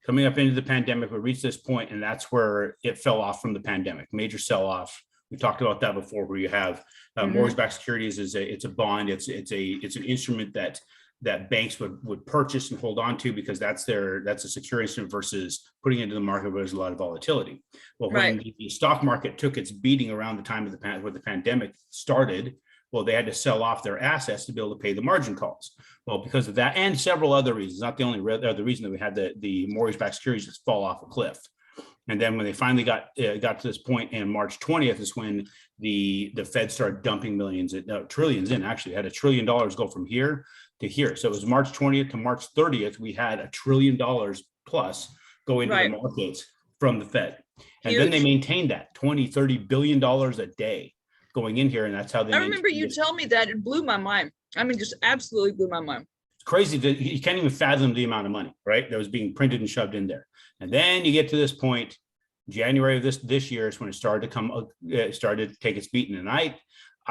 Coming up into the pandemic, we reached this point, and that's where it fell off from the pandemic. Major sell-off We talked about that before, where you have Mhm. mortgage-backed securities it's a bond. It's an instrument that banks would purchase and hold on to, because that's a secure instrument versus putting it into the market where there's a lot of volatility. Well, when Right. the stock market took its beating around the time of when the pandemic started, well, they had to sell off their assets to be able to pay the margin calls. Well, because of that and several other reasons, not the only other reason that we had the mortgage-backed securities just fall off a cliff. And then when they finally got to this point in March 20th is when the Fed started dumping trillions in. Actually, had $1 trillion go from here to here. So it was March 20th to March 30th. We had $1 trillion plus go into the markets from the Fed. And then they maintained that $20-30 billion a day going in here. And that's how they I remember you tell me that. It blew my mind. I mean, just absolutely blew my mind. It's crazy that you can't even fathom the amount of money, right, that was being printed and shoved in there. And then you get to this point, January of this year is when it started to take its beating. And I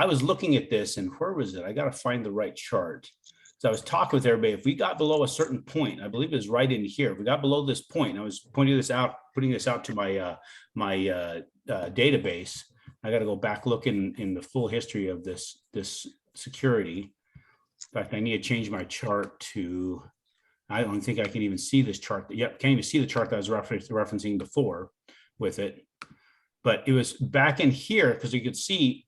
was looking at this, and where was it? I got to find the right chart. So I was talking with everybody. If we got below a certain point, I believe it was right in here. If we got below this point, I was putting this out to my database. I got to go back look in the full history of this security. In fact, I need to change my chart to. I don't think I can even see this chart. Yep, can't even see the chart that I was referencing before with it. But it was back in here, because you could see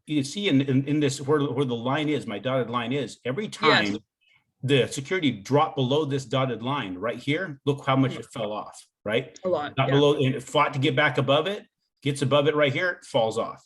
in this where the line is, my dotted line is, every time the security dropped below this dotted line right here, look how much it fell off, right? A lot. Got below, and it fought to get back above it, gets above it right here, it falls off.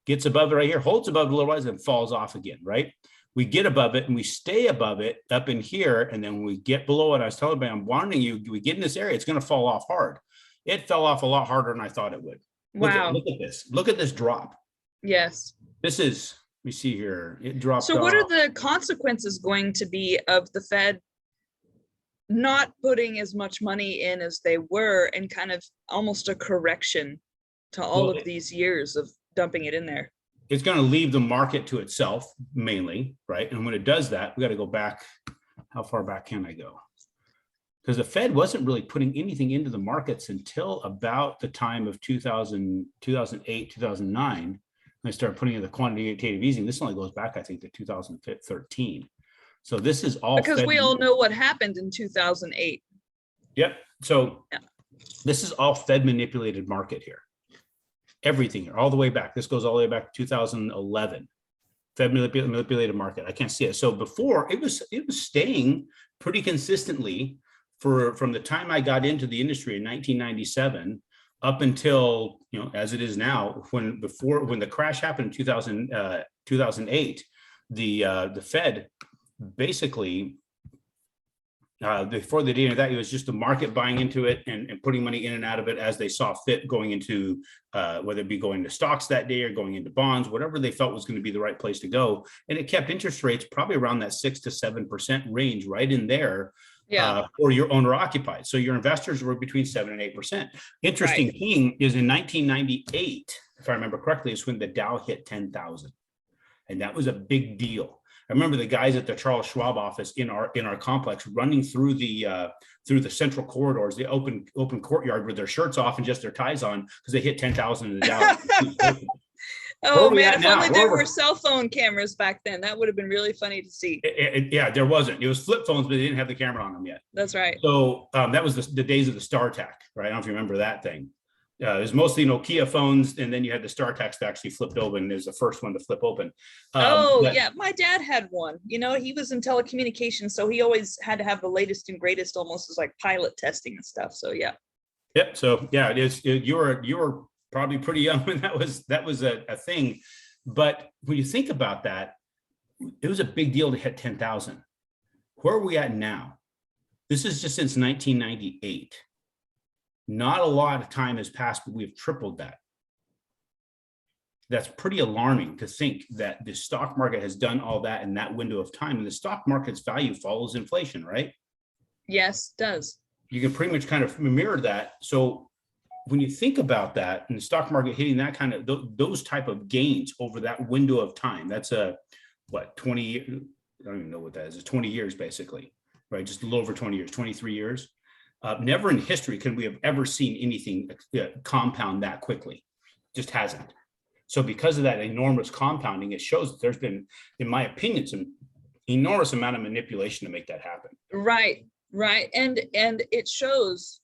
Gets above it right here, holds above it a little while, and falls off again, right? We get above it and we stay above it up in here. And then when we get below it, I was telling everybody, I'm warning you, we get in this area, it's going to fall off hard. It fell off a lot harder than I thought it would. Wow. Look at this. Look at this drop. Yes. This is, we see here, it dropped. So what are the consequences going to be of the Fed not putting as much money in as they were, and kind of almost a correction to all of these years of dumping it in there? It's going to leave the market to itself mainly, right? And when it does that, we got to go back. How far back can I go? Because the Fed wasn't really putting anything into the markets until about the time of 2008, 2009. When they started putting in the quantitative easing. This only goes back, I think, to 2013. So this is all because Fed. We all know what happened in 2008. Yep. So this is all Fed manipulated market here. Everything here, all the way back. This goes all the way back to 2011. Fed manipulated market. I can't see it. So before it was staying pretty consistently from the time I got into the industry in 1997 up until, as it is now. When the crash happened in 2008, the Fed basically. Before the day of that, it was just the market buying into it and putting money in and out of it as they saw fit, going into whether it be going to stocks that day or going into bonds, whatever they felt was going to be the right place to go. And it kept interest rates probably around that 6 to 7% range, right in there. For your owner occupied. So your investors were between 7 and 8%. Interesting thing is in 1998, if I remember correctly, is when the Dow hit 10,000. And that was a big deal. I remember the guys at the Charles Schwab office in our complex running through the central corridors, the open courtyard with their shirts off and just their ties on because they hit 10,000 in the Dow. Oh man, if only there were cell phone cameras back then. That would have been really funny to see. Yeah, there wasn't. It was flip phones, but they didn't have the camera on them yet. That's right. So that was the days of the StarTAC, right? I don't know if you remember that thing. It was mostly Nokia phones, and then you had the StarTACs that actually flipped open. There's the first one to flip open. Yeah, my dad had one. He was in telecommunications, so he always had to have the latest and greatest, almost as like pilot testing and stuff. So yeah. Yep. So yeah, it is. You were probably pretty young when that was a thing, but when you think about that, it was a big deal to hit 10,000. Where are we at now? This is just since 1998. Not a lot of time has passed, but we've tripled that. That's pretty alarming to think that the stock market has done all that in that window of time, and the stock market's value follows inflation, right? Yes, it does. You can pretty much kind of mirror that. So when you think about that, and the stock market hitting that kind of those type of gains over that window of time, that's 20, I don't even know what that is. It's 20 years basically, right? Just a little over 20 years, 23 years. Never in history can we have ever seen anything compound that quickly. Just hasn't. So because of that enormous compounding, it shows that there's been, in my opinion, some enormous amount of manipulation to make that happen. Right, right. And it shows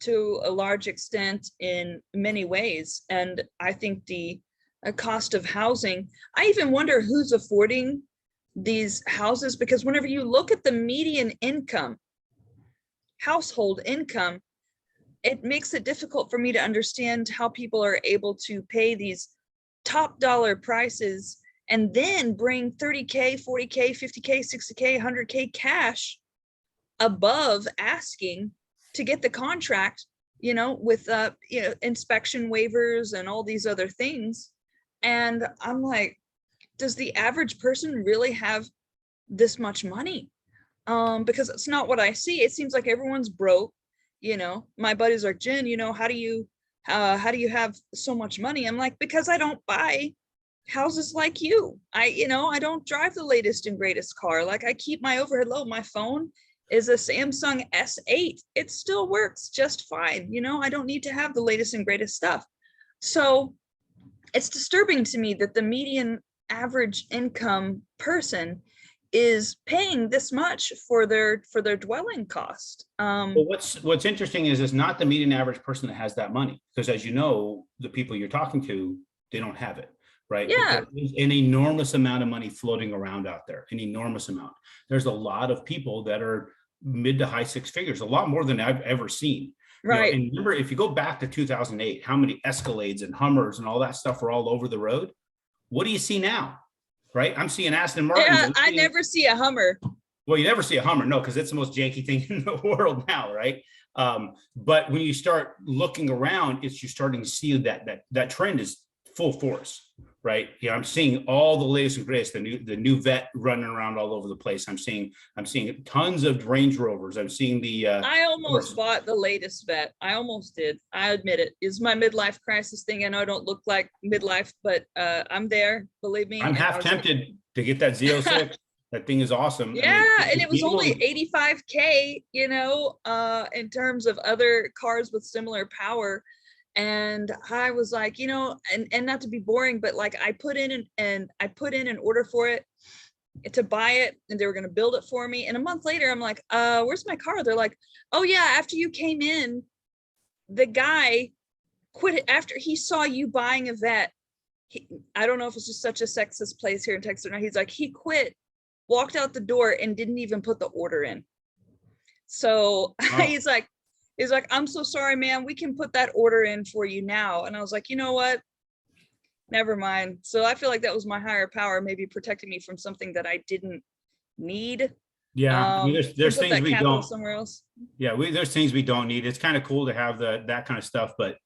to a large extent in many ways. And I think the cost of housing, I even wonder who's affording these houses, because whenever you look at the median income, household income, it makes it difficult for me to understand how people are able to pay these top dollar prices and then bring 30K, 40K, 50K, 60K, 100K cash above asking to get the contract, with inspection waivers and all these other things. And I'm like, does the average person really have this much money? Because it's not what I see. It seems like everyone's broke. My buddies are, Jen, how do you have so much money? I'm like, because I don't buy houses like you. I don't drive the latest and greatest car. Like, I keep my overhead low. My phone is a Samsung S8. It still works just fine. I don't need to have the latest and greatest stuff. So it's disturbing to me that the median average income person is paying this much for their dwelling cost. Well, what's interesting is it's not the median average person that has that money, because as you know, the people you're talking to, they don't have it, right? Yeah. But there's an enormous amount of money floating around out there, an enormous amount. There's a lot of people that are mid to high six figures, a lot more than I've ever seen. Right. And remember, if you go back to 2008, how many Escalades and Hummers and all that stuff were all over the road? What do you see now? Right? I'm seeing Aston Martin. Yeah, I never see a Hummer. Well, you never see a Hummer, no, because it's the most janky thing in the world now, right? But when you start looking around, you're starting to see that trend is full force, right? I'm seeing all the latest and greatest, the new Vet running around all over the place. I'm seeing tons of Range Rovers. I'm seeing the. I almost bought the latest Vet. I almost did. I admit it. It's my midlife crisis thing. I know I don't look like midlife, but I'm there. Believe me. I'm half tempted to get that Z06. That thing is awesome. Yeah, and it was only 85K, in terms of other cars with similar power. And I was like, and not to be boring, but like I put in an order for it to buy it, and they were going to build it for me. And a month later, I'm like, where's my car? They're like, oh yeah, after you came in, the guy quit it after he saw you buying a Vet. I don't know if it's just such a sexist place here in Texas or not. He's like, he quit, walked out the door, and didn't even put the order in. So he's like, I'm so sorry, man. We can put that order in for you now. And I was like, you know what? Never mind. So I feel like that was my higher power, maybe protecting me from something that I didn't need. Yeah, there's things we don't. Somewhere else. Yeah, there's things we don't need. It's kind of cool to have that kind of stuff, but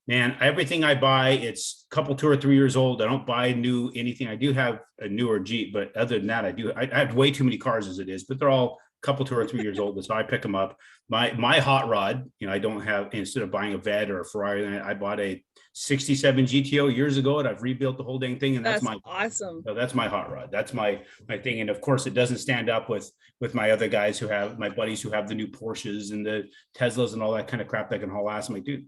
man, everything I buy, it's a couple, 2 or 3 years old. I don't buy new anything. I do have a newer Jeep, but other than that, I have way too many cars as it is, but they're all a couple, 2 or 3 years old. So I pick them up. My hot rod, I don't have, instead of buying a Vet or a Ferrari, I bought a 67 GTO years ago, and I've rebuilt the whole dang thing. And that's my awesome. So that's my hot rod. That's my thing. And of course it doesn't stand up with my other guys my buddies who have the new Porsches and the Teslas and all that kind of crap that can haul ass. I'm like, dude,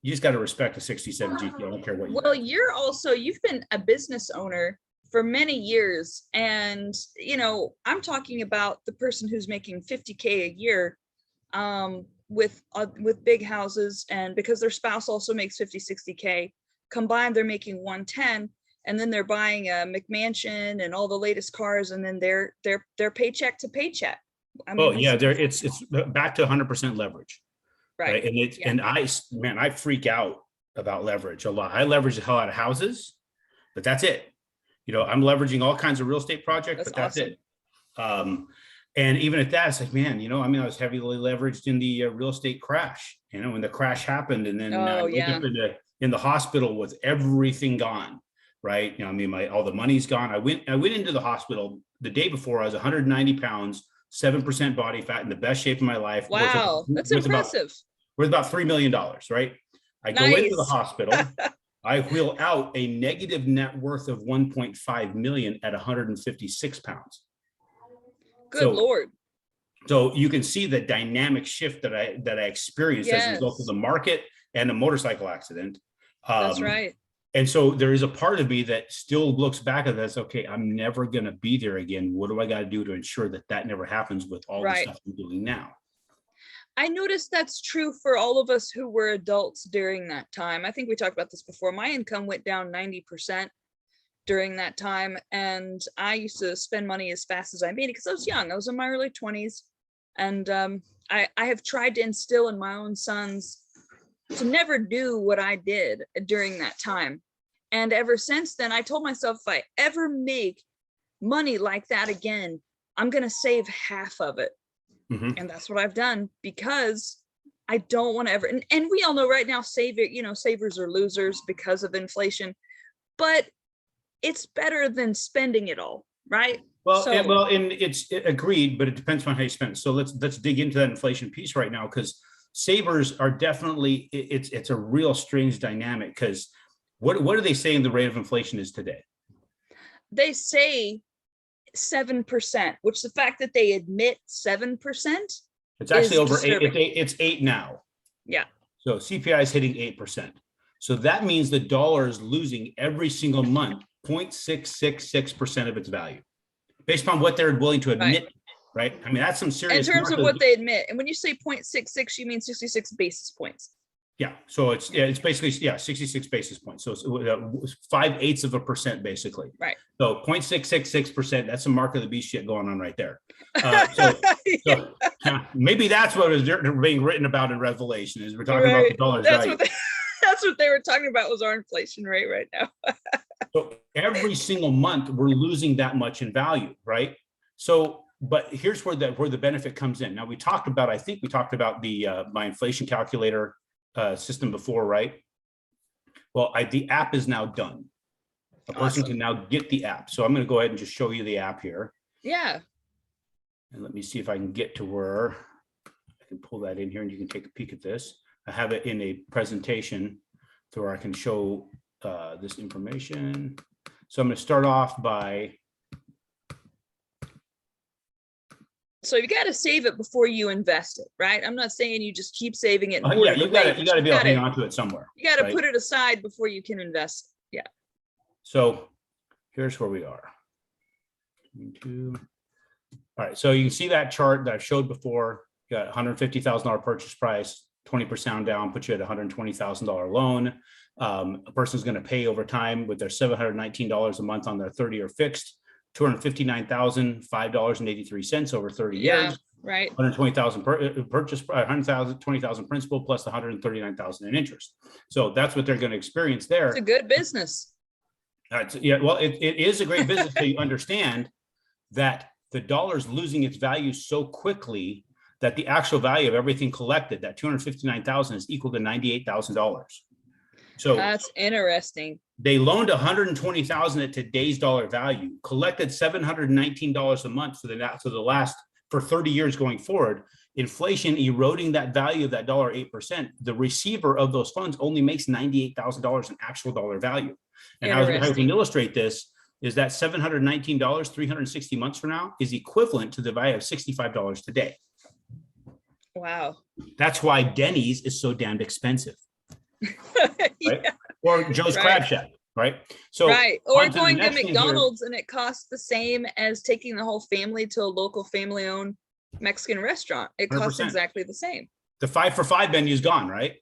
you just got to respect a 67 GTO. I don't care what you Well, you've been a business owner for many years. And, I'm talking about the person who's making 50K a year with big houses, and because their spouse also makes 50, 60K combined, they're making 110. And then they're buying a McMansion and all the latest cars. And then they're paycheck to paycheck. It's back to 100% leverage. Right. And I freak out about leverage a lot. I leverage the hell out of houses, but that's it. I'm leveraging all kinds of real estate projects, but that's awesome. It. And even at that, it's like, man, I was heavily leveraged in the real estate crash, when the crash happened, and then in the hospital with everything gone. Right. All the money's gone. I went into the hospital the day before. I was 190 pounds, 7% body fat, in the best shape of my life. Wow. That's impressive. Worth about $3 million, right? I go into the hospital. I wheel out a negative net worth of 1.5 million at 156 pounds. Good Lord. So you can see the dynamic shift that I experienced as a result of the market and a motorcycle accident. That's right. And so there is a part of me that still looks back at this. Okay, I'm never going to be there again. What do I got to do to ensure that that never happens with all the Right. stuff I'm doing now? I noticed that's true for all of us who were adults during that time. I think we talked about this before. My income went down 90% during that time. And I used to spend money as fast as I made it because I was young. I was in my early 20s. And I have tried to instill in my own sons to never do what I did during that time. And ever since then, I told myself, if I ever make money like that again, I'm going to save half of it. Mhm. And that's what I've done, because I don't want to ever, and we all know right now, savers are losers because of inflation, but it's better than spending it all, right? Well, So and it's agreed, but it depends on how you spend. So let's dig into that inflation piece right now, because savers are definitely, it's a real strange dynamic. Because what are they saying the rate of inflation is today? they say 7%, which the fact that they admit 7% It's actually is over disturbing. 8. It's 8 now. Yeah. So CPI is hitting 8%. So that means the dollar is losing every single month 0.666% of its value, based on what they're willing to admit. Right. I mean, that's some In serious terms of market. what they admit. And when you say 0.66, you mean 66 basis points. Yeah. So it's basically 66 basis points. So it's 5/8 of a percent basically. Right. So 0.666%. That's some mark of the beast shit going on right there. So maybe that's what is being written about in Revelation, is we're talking about the dollar's value. That's what they were talking about, was our inflation rate right now. So every single month we're losing that much in value, right? So, but here's where the benefit comes in. Now I think we talked about the my inflation calculator system before, right? Well, the app is now done. A person can now get the app. So I'm going to go ahead and just show you the app here. Yeah. And let me see if I can get to where I can pull that in here and you can take a peek at this. I have it in a presentation to where I can show this information. So I'm going to start off by. So you got to save it before you invest it, right? I'm not saying you just keep saving it. Oh, yeah, you got to be able to hang on to it somewhere. You got to put it aside before you can invest. Yeah. So here's where we are. All right. So you can see that chart that I showed before. You got $150,000 purchase price, 20% down, put you at $120,000 loan. A person's going to pay over time with their $719 a month on their 30-year fixed, $250,005.83 over 30 years. Right. 120,000 purchase, 100,000, 20,000 principal plus the 139,000 in interest. So that's what they're going to experience there. It's a good business. Yeah, well, it is a great business. So you understand that the dollar's losing its value so quickly that the actual value of everything collected, that 259,000, is equal to $98,000. So that's interesting. They loaned 120,000 at today's dollar value, collected $719 a month for for 30 years going forward. Inflation eroding that value of that dollar 8%. The receiver of those funds only makes $98,000 in actual dollar value. And how we can illustrate this is that $719, 360 months from now, is equivalent to the value of $65 today. Wow. That's why Denny's is so damned expensive. Right? Yeah. Or Joe's Crab Shack, right? So or going to McDonald's and it costs the same as taking the whole family to a local family-owned Mexican restaurant. It costs 100%. Exactly the same. The 5 for $5 menu is gone, right?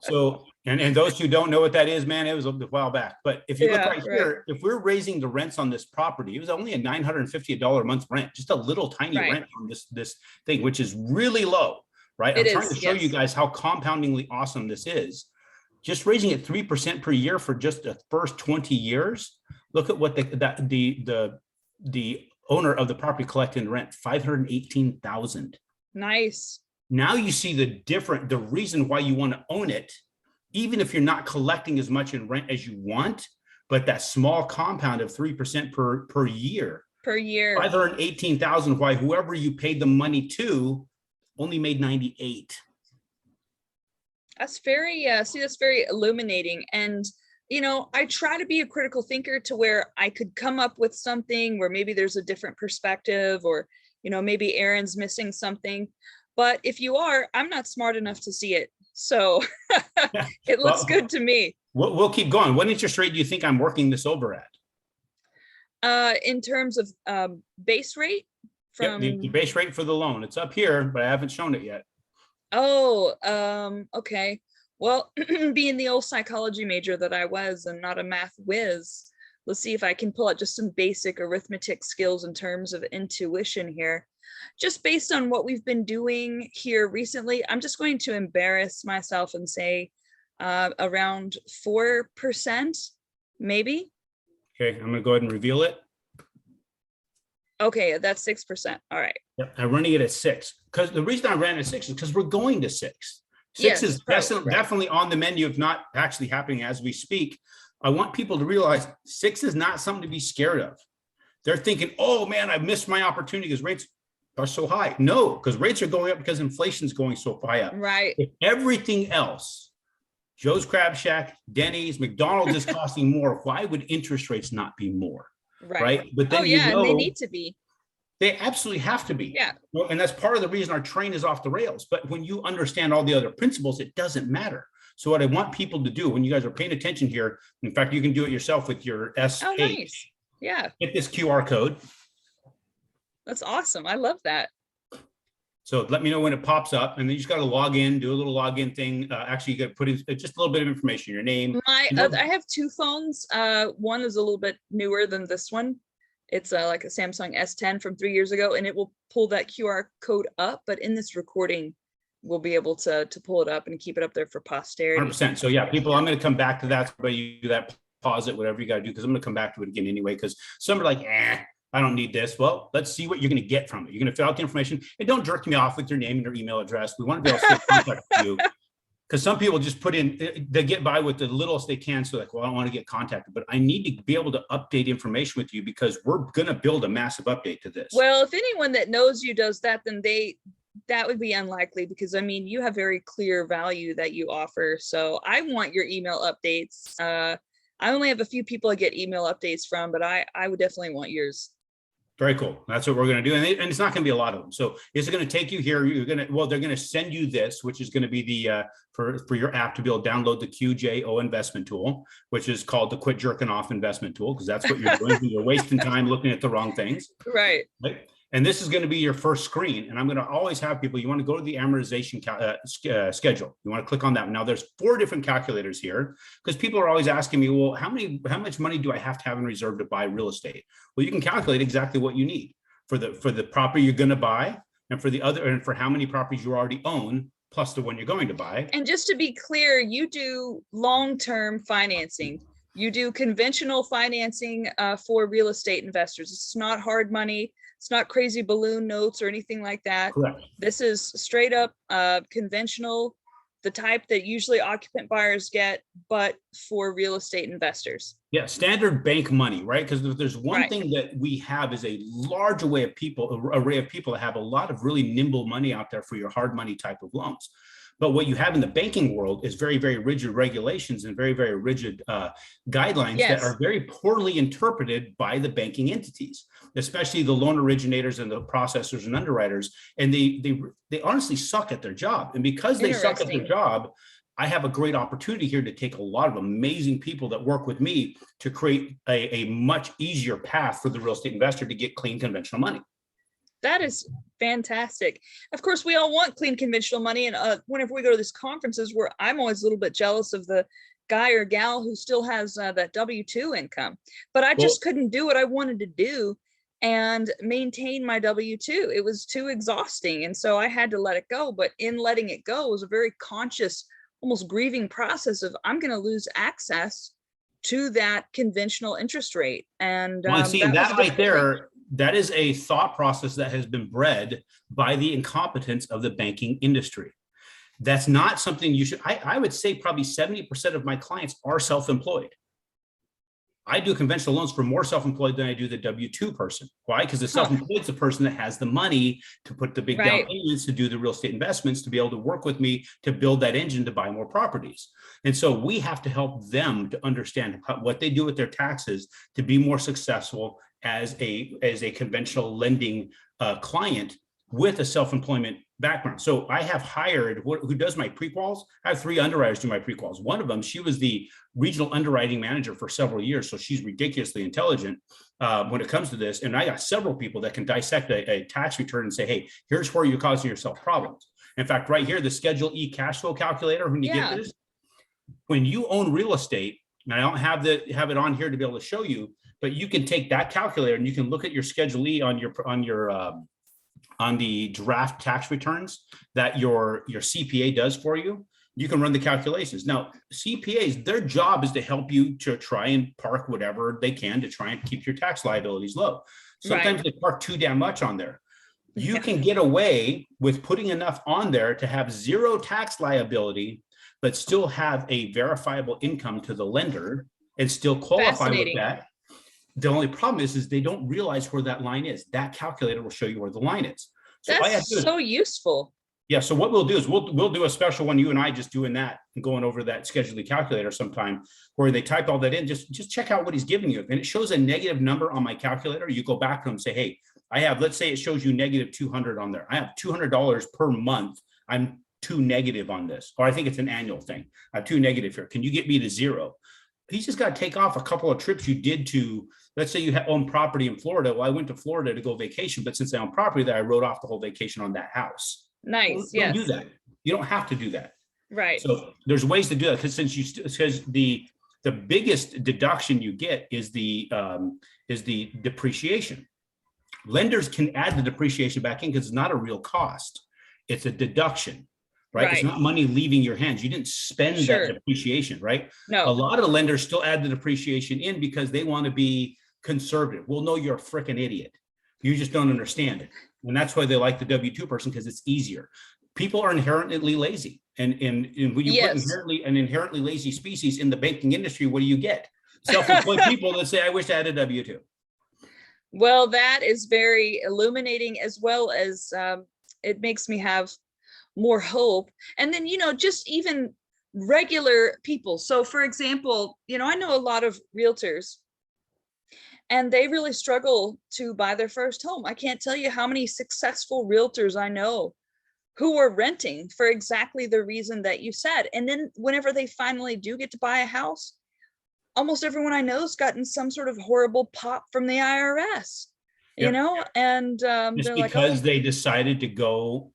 So, and those who don't know what that is, man, it was a while back. But if you look right here, if we're raising the rents on this property, it was only a $950 a month rent, just a little tiny rent on this thing, which is really low, right? I'm trying to show you guys how compoundingly awesome this is. Just raising it 3% per year for just the first 20 years. Look at what the owner of the property collected in rent, $518,000. Nice. Now you see the reason why you want to own it, even if you're not collecting as much in rent as you want, but that small compound of 3% per year. Per year. $518,000, why whoever you paid the money to only made $98,000. That's that's very illuminating. And, I try to be a critical thinker to where I could come up with something where maybe there's a different perspective, or, maybe Aaron's missing something. But if you are, I'm not smart enough to see it. So it looks good to me. We'll keep going. What interest rate do you think I'm working this over at? In terms of base rate Yep, from, the base rate for the loan. It's up here, but I haven't shown it yet. oh, okay. Well, being the old psychology major that I was and not a math whiz, let's see if I can pull out just some basic arithmetic skills in terms of intuition here. Just based on what we've been doing here recently, I'm just going to embarrass myself and say around 4%, maybe. Okay, I'm gonna go ahead and reveal it. Okay, that's 6%. All right. Yep, I'm running it at 6 because the reason I ran at 6 is because we're going to 6. 6 Yes, is right, definitely on the menu, if not actually happening as we speak. I want people to realize 6 is not something to be scared of. They're thinking, oh man, I missed my opportunity because rates are so high. No, because rates are going up because inflation is going so high up. right. If everything else, Joe's Crab Shack, Denny's, McDonald's is costing more, why would interest rates not be more? Right. But then yeah, and they need to be. They absolutely have to be. Yeah. Well, and that's part of the reason our train is off the rails. But when you understand all the other principles, it doesn't matter. So what I want people to do when you guys are paying attention here, in fact, you can do it yourself with your SH. Oh, nice. Yeah. Hit this QR code. That's awesome. I love that. So let me know when it pops up, and then you just got to log in, do a little login thing. Actually, you got to put in just a little bit of information, your name. I have 2 phones. One is a little bit newer than this one. It's like a Samsung S10 from 3 years ago, and it will pull that QR code up. But in this recording, we'll be able to pull it up and keep it up there for posterity. 100%. So yeah, people, I'm going to come back to that. But you do that, pause it, whatever you got to do, because I'm going to come back to it again anyway. Because some are like, I don't need this. Well, let's see what you're going to get from it. You're going to fill out the information, and don't jerk me off with your name and your email address. We want to be able to stay in contact with you. Because some people just put in, they get by with the littlest they can. So like, well, I don't want to get contacted, but I need to be able to update information with you because we're going to build a massive update to this. Well, if anyone that knows you does that, then that would be unlikely, because I mean, you have very clear value that you offer. So I want your email updates. I only have a few people I get email updates from, but I would definitely want yours. Very cool. That's what we're going to do. And it's not going to be a lot of them. So it's going to take you here. You're going to, well, they're going to send you this, which is going to be the, for your app to be able to download the QJO investment tool, which is called the Quit Jerking Off investment tool. Cause that's what you're doing. You're wasting time looking at the wrong things. Right. And this is going to be your first screen. And I'm going to always have people, you want to go to the amortization schedule. You want to click on that. Now there's 4 different calculators here, because people are always asking me, well, how much money do I have to have in reserve to buy real estate? Well, you can calculate exactly what you need for the property you're going to buy, and for the other, and for how many properties you already own, plus the one you're going to buy. And just to be clear, you do long-term financing. You do conventional financing for real estate investors. It's not hard money. It's not crazy balloon notes or anything like that. Correct. This is straight up conventional, the type that usually occupant buyers get, but for real estate investors. Yeah, standard bank money, right? Because if there's one thing that we have is a large array of people that have a lot of really nimble money out there for your hard money type of loans. But what you have in the banking world is very, very rigid regulations and very, very rigid guidelines that are very poorly interpreted by the banking entities, especially the loan originators and the processors and underwriters. And they honestly suck at their job. And because they suck at their job, I have a great opportunity here to take a lot of amazing people that work with me to create a much easier path for the real estate investor to get clean conventional money. That is fantastic. Of course, we all want clean conventional money. And whenever we go to these conferences, where I'm always a little bit jealous of the guy or gal who still has that W-2 income, but I just couldn't do what I wanted to do and maintain my W-2. It was too exhausting. And so I had to let it go. But in letting it go was a very conscious, almost grieving process of, I'm going to lose access to that conventional interest rate. And see, that right there, that is a thought process that has been bred by the incompetence of the banking industry. That's not something you should, I would say probably 70% of my clients are self-employed. I do conventional loans for more self-employed than I do the W-2 person. Why? Because the self-employed is the person that has the money to put the big down payments, to do the real estate investments, to be able to work with me to build that engine to buy more properties. And so we have to help them to understand what they do with their taxes to be more successful as a conventional lending client with a self-employment background. So I have hired who does my pre-quals. I have 3 underwriters do my pre-quals. One of them, she was the regional underwriting manager for several years. So she's ridiculously intelligent when it comes to this. And I got several people that can dissect a tax return and say, hey, here's where you're causing yourself problems. In fact, right here, the Schedule E cash flow calculator, when you get this, when you own real estate, and I don't have it on here to be able to show you, but you can take that calculator and you can look at your Schedule E on the draft tax returns that your CPA does for you. You can run the calculations. Now, CPAs, their job is to help you to try and park whatever they can to try and keep your tax liabilities low. Sometimes they park too damn much on there. You can get away with putting enough on there to have 0 tax liability, but still have a verifiable income to the lender and still qualify with that. The only problem is they don't realize where that line is. That calculator will show you where the line is. So that's so useful. Yeah. So what we'll do is we'll do a special one, you and I just doing that and going over that Schedule E calculator sometime where they type all that in. Just check out what he's giving you. And it shows a negative number on my calculator. You go back to him and say, hey, I have, let's say it shows you negative 200 on there. I have $200 per month. I'm too negative on this, or I think it's an annual thing. I'm too negative here. Can you get me to 0? He's just got to take off a couple of trips you did to, let's say you own property in Florida. Well, I went to Florida to go vacation, but since I own property there, I wrote off the whole vacation on that house. Nice. Don't do that. You don't have to do that. Right. So there's ways to do that because the biggest deduction you get is the depreciation. Lenders can add the depreciation back in because it's not a real cost. It's a deduction. Right? It's not money leaving your hands. You didn't spend that depreciation, right? No. A lot of lenders still add the depreciation in because they want to be conservative. Well, no, you're a freaking idiot. You just don't understand it. And that's why they like the W-2 person, because it's easier. People are inherently lazy. And when you put an inherently lazy species in the banking industry, what do you get? Self-employed people that say, I wish I had a W-2. Well, that is very illuminating, as well as it makes me have more hope. And then, just even regular people. So for example, I know a lot of realtors and they really struggle to buy their first home. I can't tell you how many successful realtors I know who are renting for exactly the reason that you said. And then whenever they finally do get to buy a house, almost everyone I know has gotten some sort of horrible pop from the IRS, and just they're because like, they decided to go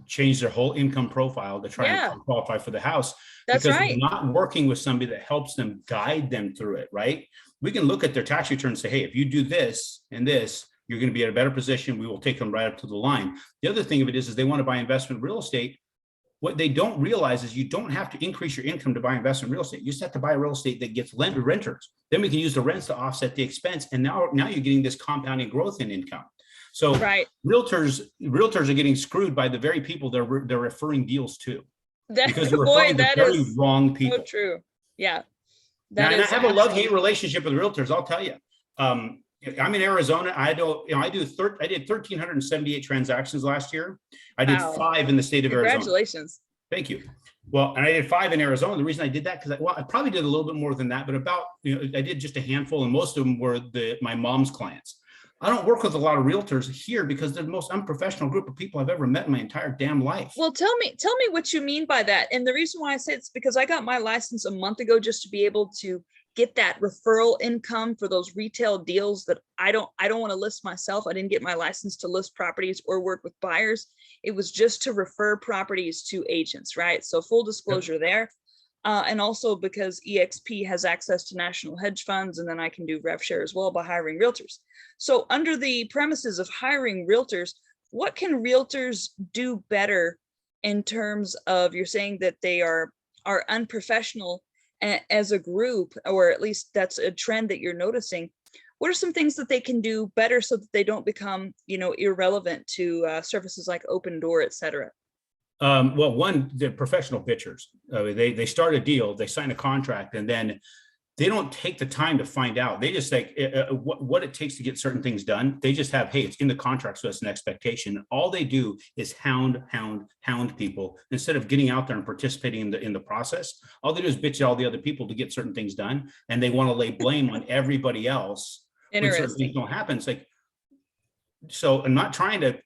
change their whole income profile to try and qualify for the house. That's because right. they're not working with somebody that helps them guide them through it, right? We can look at their tax return and say, hey, if you do this and this, you're going to be at a better position. We will take them right up to the line. The other thing of it is they want to buy investment real estate. What they don't realize is you don't have to increase your income to buy investment real estate. You just have to buy real estate that gets renters. Then we can use the rents to offset the expense. And now you're getting this compounding growth in income. So realtors are getting screwed by the very people they're referring deals to, because they're referring to very wrong people. So true. Yeah. And I have a love-hate relationship with realtors. I'll tell you. I'm in Arizona. I did 1,378 transactions last year. I did 5 in the state of Arizona. Congratulations. Thank you. Well, and I did 5 in Arizona. The reason I did that, because I probably did a little bit more than that, but I did just a handful, and most of them were my mom's clients. I don't work with a lot of realtors here because they're the most unprofessional group of people I've ever met in my entire damn life. Well, tell me what you mean by that. And the reason why I say it's because I got my license a month ago just to be able to get that referral income for those retail deals that I don't want to list myself. I didn't get my license to list properties or work with buyers. It was just to refer properties to agents, right? So full disclosure there. And also because EXP has access to national hedge funds, and then I can do rev share as well by hiring realtors. So under the premises of hiring realtors, what can realtors do better in terms of, you're saying that they are unprofessional as a group, or at least that's a trend that you're noticing. What are some things that they can do better so that they don't become, irrelevant to services like Open Door, et cetera? Well, one, the professional pitchers, they start a deal, they sign a contract, and then they don't take the time to find out. They just like what it takes to get certain things done. They just have, hey, it's in the contract, so it's an expectation. All they do is hound people instead of getting out there and participating in the process. All they do is bitch at all the other people to get certain things done, and they want to lay blame on everybody else when certain things don't happen. It's like, so I'm not trying to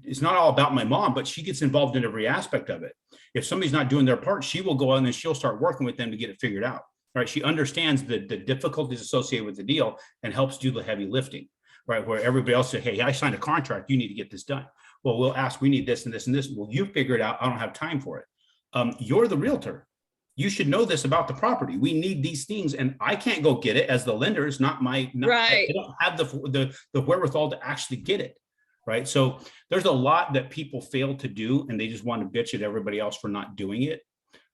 it's not all about my mom, but she gets involved in every aspect of it. If somebody's not doing their part, she will go out and then she'll start working with them to get it figured out. Right. She understands the difficulties associated with the deal and helps do the heavy lifting. Right. Where everybody else said, hey, I signed a contract. You need to get this done. Well, we'll ask, we need this and this and this. Well, you figure it out. I don't have time for it. You're the realtor. You should know this about the property. We need these things, and I can't go get it as the lender. It's not my, Right. I don't have the wherewithal to actually get it. Right. So there's a lot that people fail to do, and they just want to bitch at everybody else for not doing it.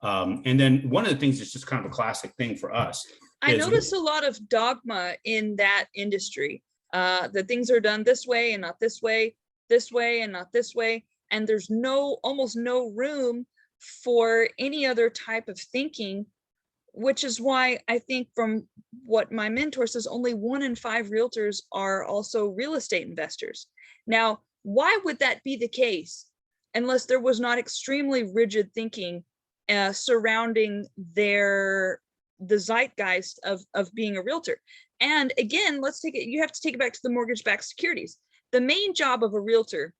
And then one of the things that's just kind of a classic thing for us. I notice a lot of dogma in that industry, that things are done this way and not this way and not this way. And there's almost no room for any other type of thinking, which is why I think from what my mentor says, only 1 in 5 realtors are also real estate investors. Now, why would that be the case unless there was not extremely rigid thinking surrounding the zeitgeist of being a realtor? And again, you have to take it back to the mortgage-backed securities. The main job of a realtor,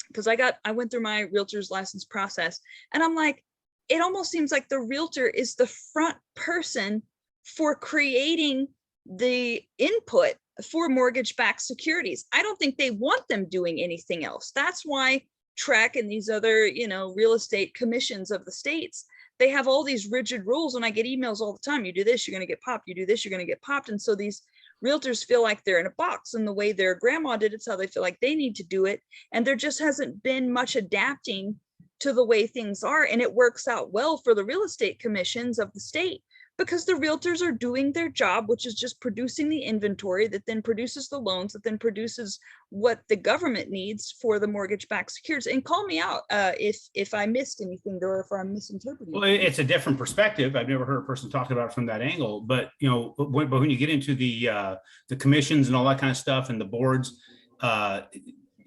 because I went through my realtor's license process, and I'm like, it almost seems like the realtor is the front person for creating the input for mortgage-backed securities. I don't think they want them doing anything else. That's why TREC and these other, real estate commissions of the states, they have all these rigid rules, and I get emails all the time. You do this, you're going to get popped. You do this, you're going to get popped. And so these realtors feel like they're in a box, and the way their grandma did it's how they feel like they need to do it. And there just hasn't been much adapting to the way things are. And it works out well for the real estate commissions of the state, because the realtors are doing their job, which is just producing the inventory that then produces the loans, that then produces what the government needs for the mortgage-backed securities. And call me out if I missed anything there, or if I'm misinterpreting. Well, it's a different perspective. I've never heard a person talk about it from that angle. But when you get into the commissions and all that kind of stuff and the boards,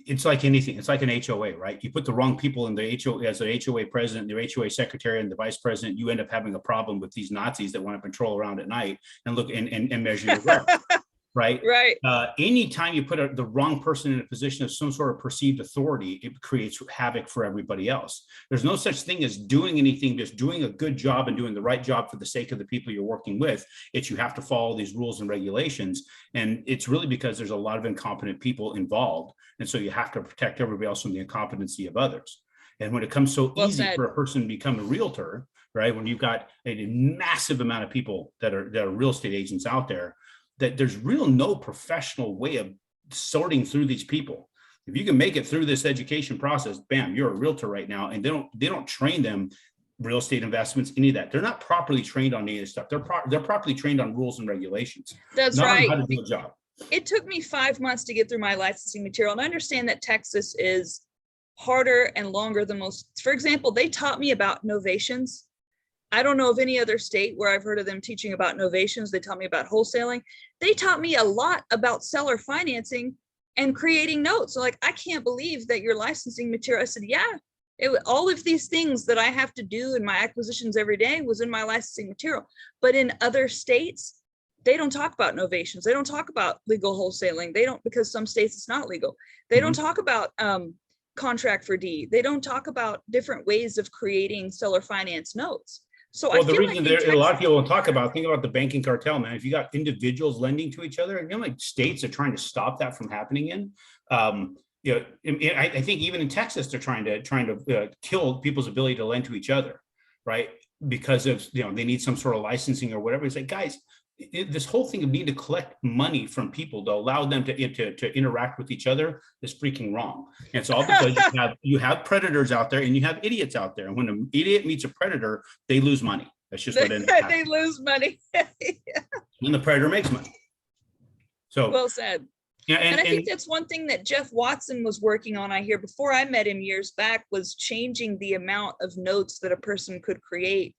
it's like anything. It's like an HOA, right? You put the wrong people in the HOA as an HOA president, their HOA secretary, and the vice president. You end up having a problem with these Nazis that want to patrol around at night and look and measure your wealth. Right. Right. Anytime you put the wrong person in a position of some sort of perceived authority, it creates havoc for everybody else. There's no such thing as doing anything, just doing a good job and doing the right job for the sake of the people you're working with. It's you have to follow these rules and regulations. And it's really because there's a lot of incompetent people involved. And so you have to protect everybody else from the incompetency of others. And when it comes so easy for a person to become a realtor, right, when you've got a massive amount of people that are real estate agents out there, that there's no professional way of sorting through these people. If you can make it through this education process, bam, you're a realtor right now. And they don't train them real estate investments, any of that. They're not properly trained on any of this stuff. They're properly trained on rules and regulations. That's not right. On how to do a job. It took me 5 months to get through my licensing material. And I understand that Texas is harder and longer than most. For example, they taught me about novations. I don't know of any other state where I've heard of them teaching about novations. They taught me about wholesaling. They taught me a lot about seller financing and creating notes. So like, I can't believe that your licensing material. I said, yeah, all of these things that I have to do in my acquisitions every day was in my licensing material. But in other states, they don't talk about novations. They don't talk about legal wholesaling. They don't, because some states it's not legal. They don't talk about contract for deed. They don't talk about different ways of creating seller finance notes. So well, the reason like a lot of people don't talk about, think about the banking cartel, man. If you got individuals lending to each other, like states are trying to stop that from happening in. I think even in Texas, they're trying to kill people's ability to lend to each other, right? Because of they need some sort of licensing or whatever. It's like, guys, this whole thing of need to collect money from people to allow them to interact with each other is freaking wrong. And it's all because you have predators out there and you have idiots out there. And when an idiot meets a predator, they lose money. That's just what ends up happening. They lose money. Yeah. And the predator makes money. So well said. Yeah, and I think that's one thing that Jeff Watson was working on, I hear, before I met him years back, was changing the amount of notes that a person could create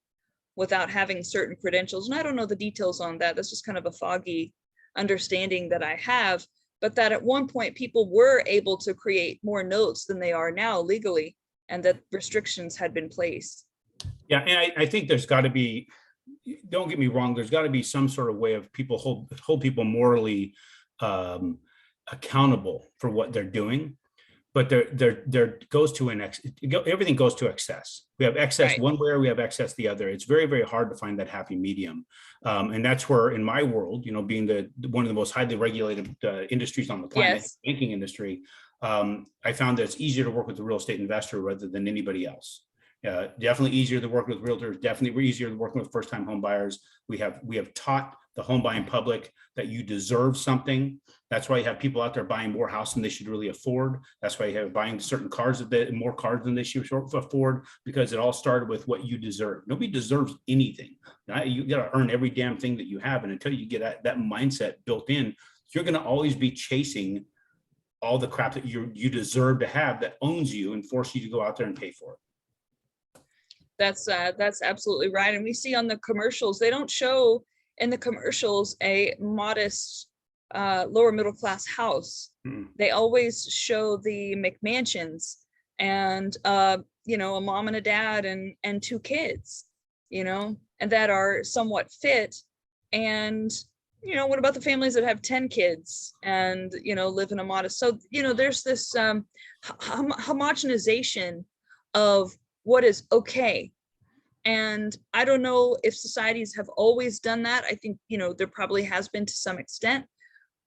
without having certain credentials. And I don't know the details on that. That's just kind of a foggy understanding that I have, but that at one point people were able to create more notes than they are now legally, and that restrictions had been placed. Yeah, and I think there's got to be, don't get me wrong, there's got to be some sort of way of people hold people morally accountable for what they're doing, but there goes to everything goes to excess. We have excess Right. one way or we have excess the other. It's very, very hard to find that happy medium. And that's where, in my world, being one of the most highly regulated industries on the planet, Yes. banking industry, I found that it's easier to work with the real estate investor rather than anybody else. Definitely easier to work with realtors, definitely easier to work with first-time home buyers. We have taught the home buying public that you deserve something. That's why you have people out there buying more house than they should really afford. That's why you have buying certain cars more cars than they should afford, because it all started with what you deserve. Nobody deserves anything. You got to earn every damn thing that you have. And until you get that mindset built in, you're going to always be chasing all the crap that you deserve to have that owns you and force you to go out there and pay for it. That's absolutely right. And we see on the commercials, they don't show in the commercials a modest lower middle class house. They always show the McMansions and a mom and a dad and two kids, and that are somewhat fit. And what about the families that have 10 kids and live in a modest? So there's this homogenization of what is okay. And I don't know if societies have always done that. I think, there probably has been to some extent.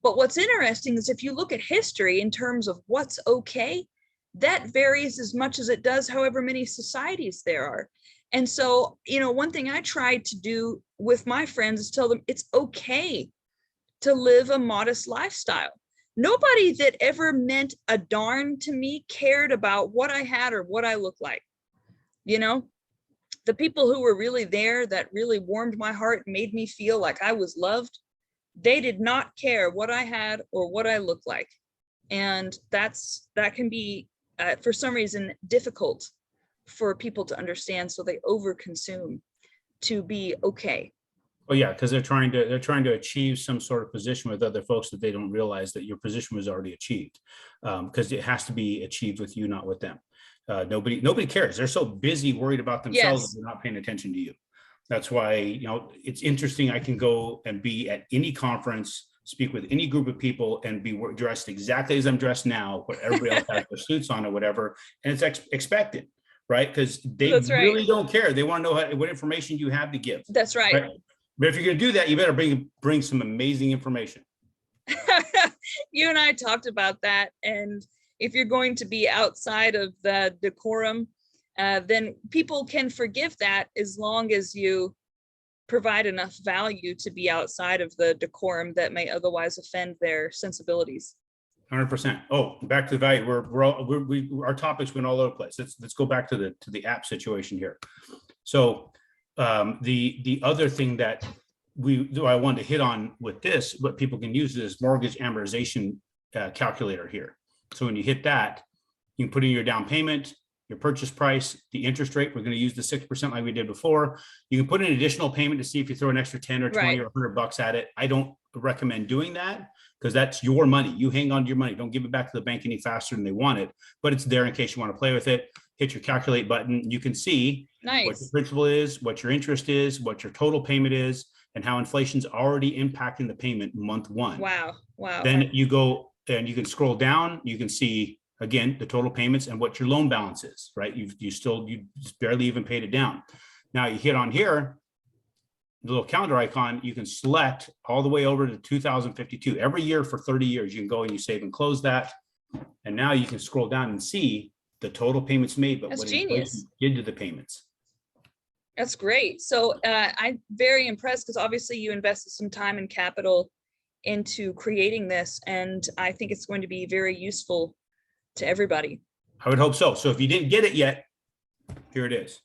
But what's interesting is if you look at history in terms of what's okay, that varies as much as it does however many societies there are. And so, one thing I tried to do with my friends is tell them it's okay to live a modest lifestyle. Nobody that ever meant a darn to me cared about what I had or what I looked like. The people who were really there that really warmed my heart and made me feel like I was loved, they did not care what I had or what I looked like. And that can be, for some reason, difficult for people to understand. So they overconsume to be okay. Well, yeah, because they're trying to achieve some sort of position with other folks that they don't realize that your position was already achieved, because it has to be achieved with you, not with them. Nobody cares. They're so busy worried about themselves that they're not paying attention to you. That's why, it's interesting. I can go and be at any conference, speak with any group of people, and be dressed exactly as I'm dressed now, where everybody else has their suits on or whatever. And it's expected, right? Because they really don't care. They want to know what information you have to give. That's right. But if you're going to do that, you better bring some amazing information. You and I talked about that. And if you're going to be outside of the decorum, then people can forgive that as long as you provide enough value to be outside of the decorum that may otherwise offend their sensibilities. 100%. Oh, back to the value. Our topics went all over the place. Let's go back to the app situation here. So the other thing that I wanted to hit on with this, what people can use is mortgage amortization calculator here. So when you hit that, you can put in your down payment, your purchase price, the interest rate. We're going to use the 6% like we did before. You can put in additional payment to see if you throw an extra 10 or 20 or $100 at it. I don't recommend doing that because that's your money. You hang on to your money. Don't give it back to the bank any faster than they want it, but it's there in case you want to play with it. Hit your calculate button. You can see what your principal is, what your interest is, what your total payment is, and how inflation's already impacting the payment month one. Wow. Then you go and you can scroll down. You can see again the total payments and what your loan balance is, right? You just barely even paid it down. Now you hit on here, the little calendar icon, you can select all the way over to 2052. Every year for 30 years, you can go and you save and close that. And now you can scroll down and see the total payments made, but what inflation did to the payments. That's great. So I'm very impressed because obviously you invested some time and capital into creating this, and I think it's going to be very useful to everybody. I would hope so. So if you didn't get it yet, here it is.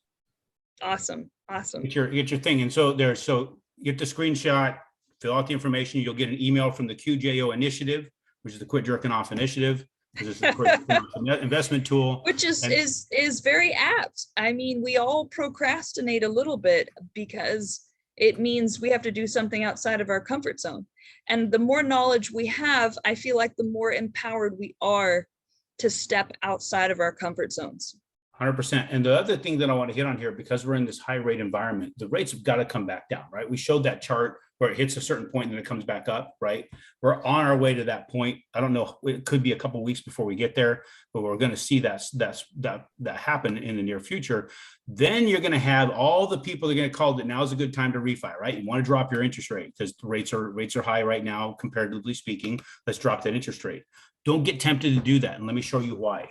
Awesome. Get your thing. And so get the screenshot, fill out the information. You'll get an email from the QJO initiative, which is the Quit Jerking Off initiative. This is the investment tool, which is very apt. I mean, we all procrastinate a little bit because it means we have to do something outside of our comfort zone. And the more knowledge we have, I feel like the more empowered we are to step outside of our comfort zones. 100%. And the other thing that I want to hit on here, because we're in this high rate environment, the rates have got to come back down, right? We showed that chart where it hits a certain point and then it comes back up, right? We're on our way to that point. I don't know, it could be a couple of weeks before we get there, but we're going to see that happen in the near future. Then you're going to have all the people that are going to call that now is a good time to refi, right? You want to drop your interest rate because the rates are high right now, comparatively speaking. Let's drop that interest rate. Don't get tempted to do that. And let me show you why.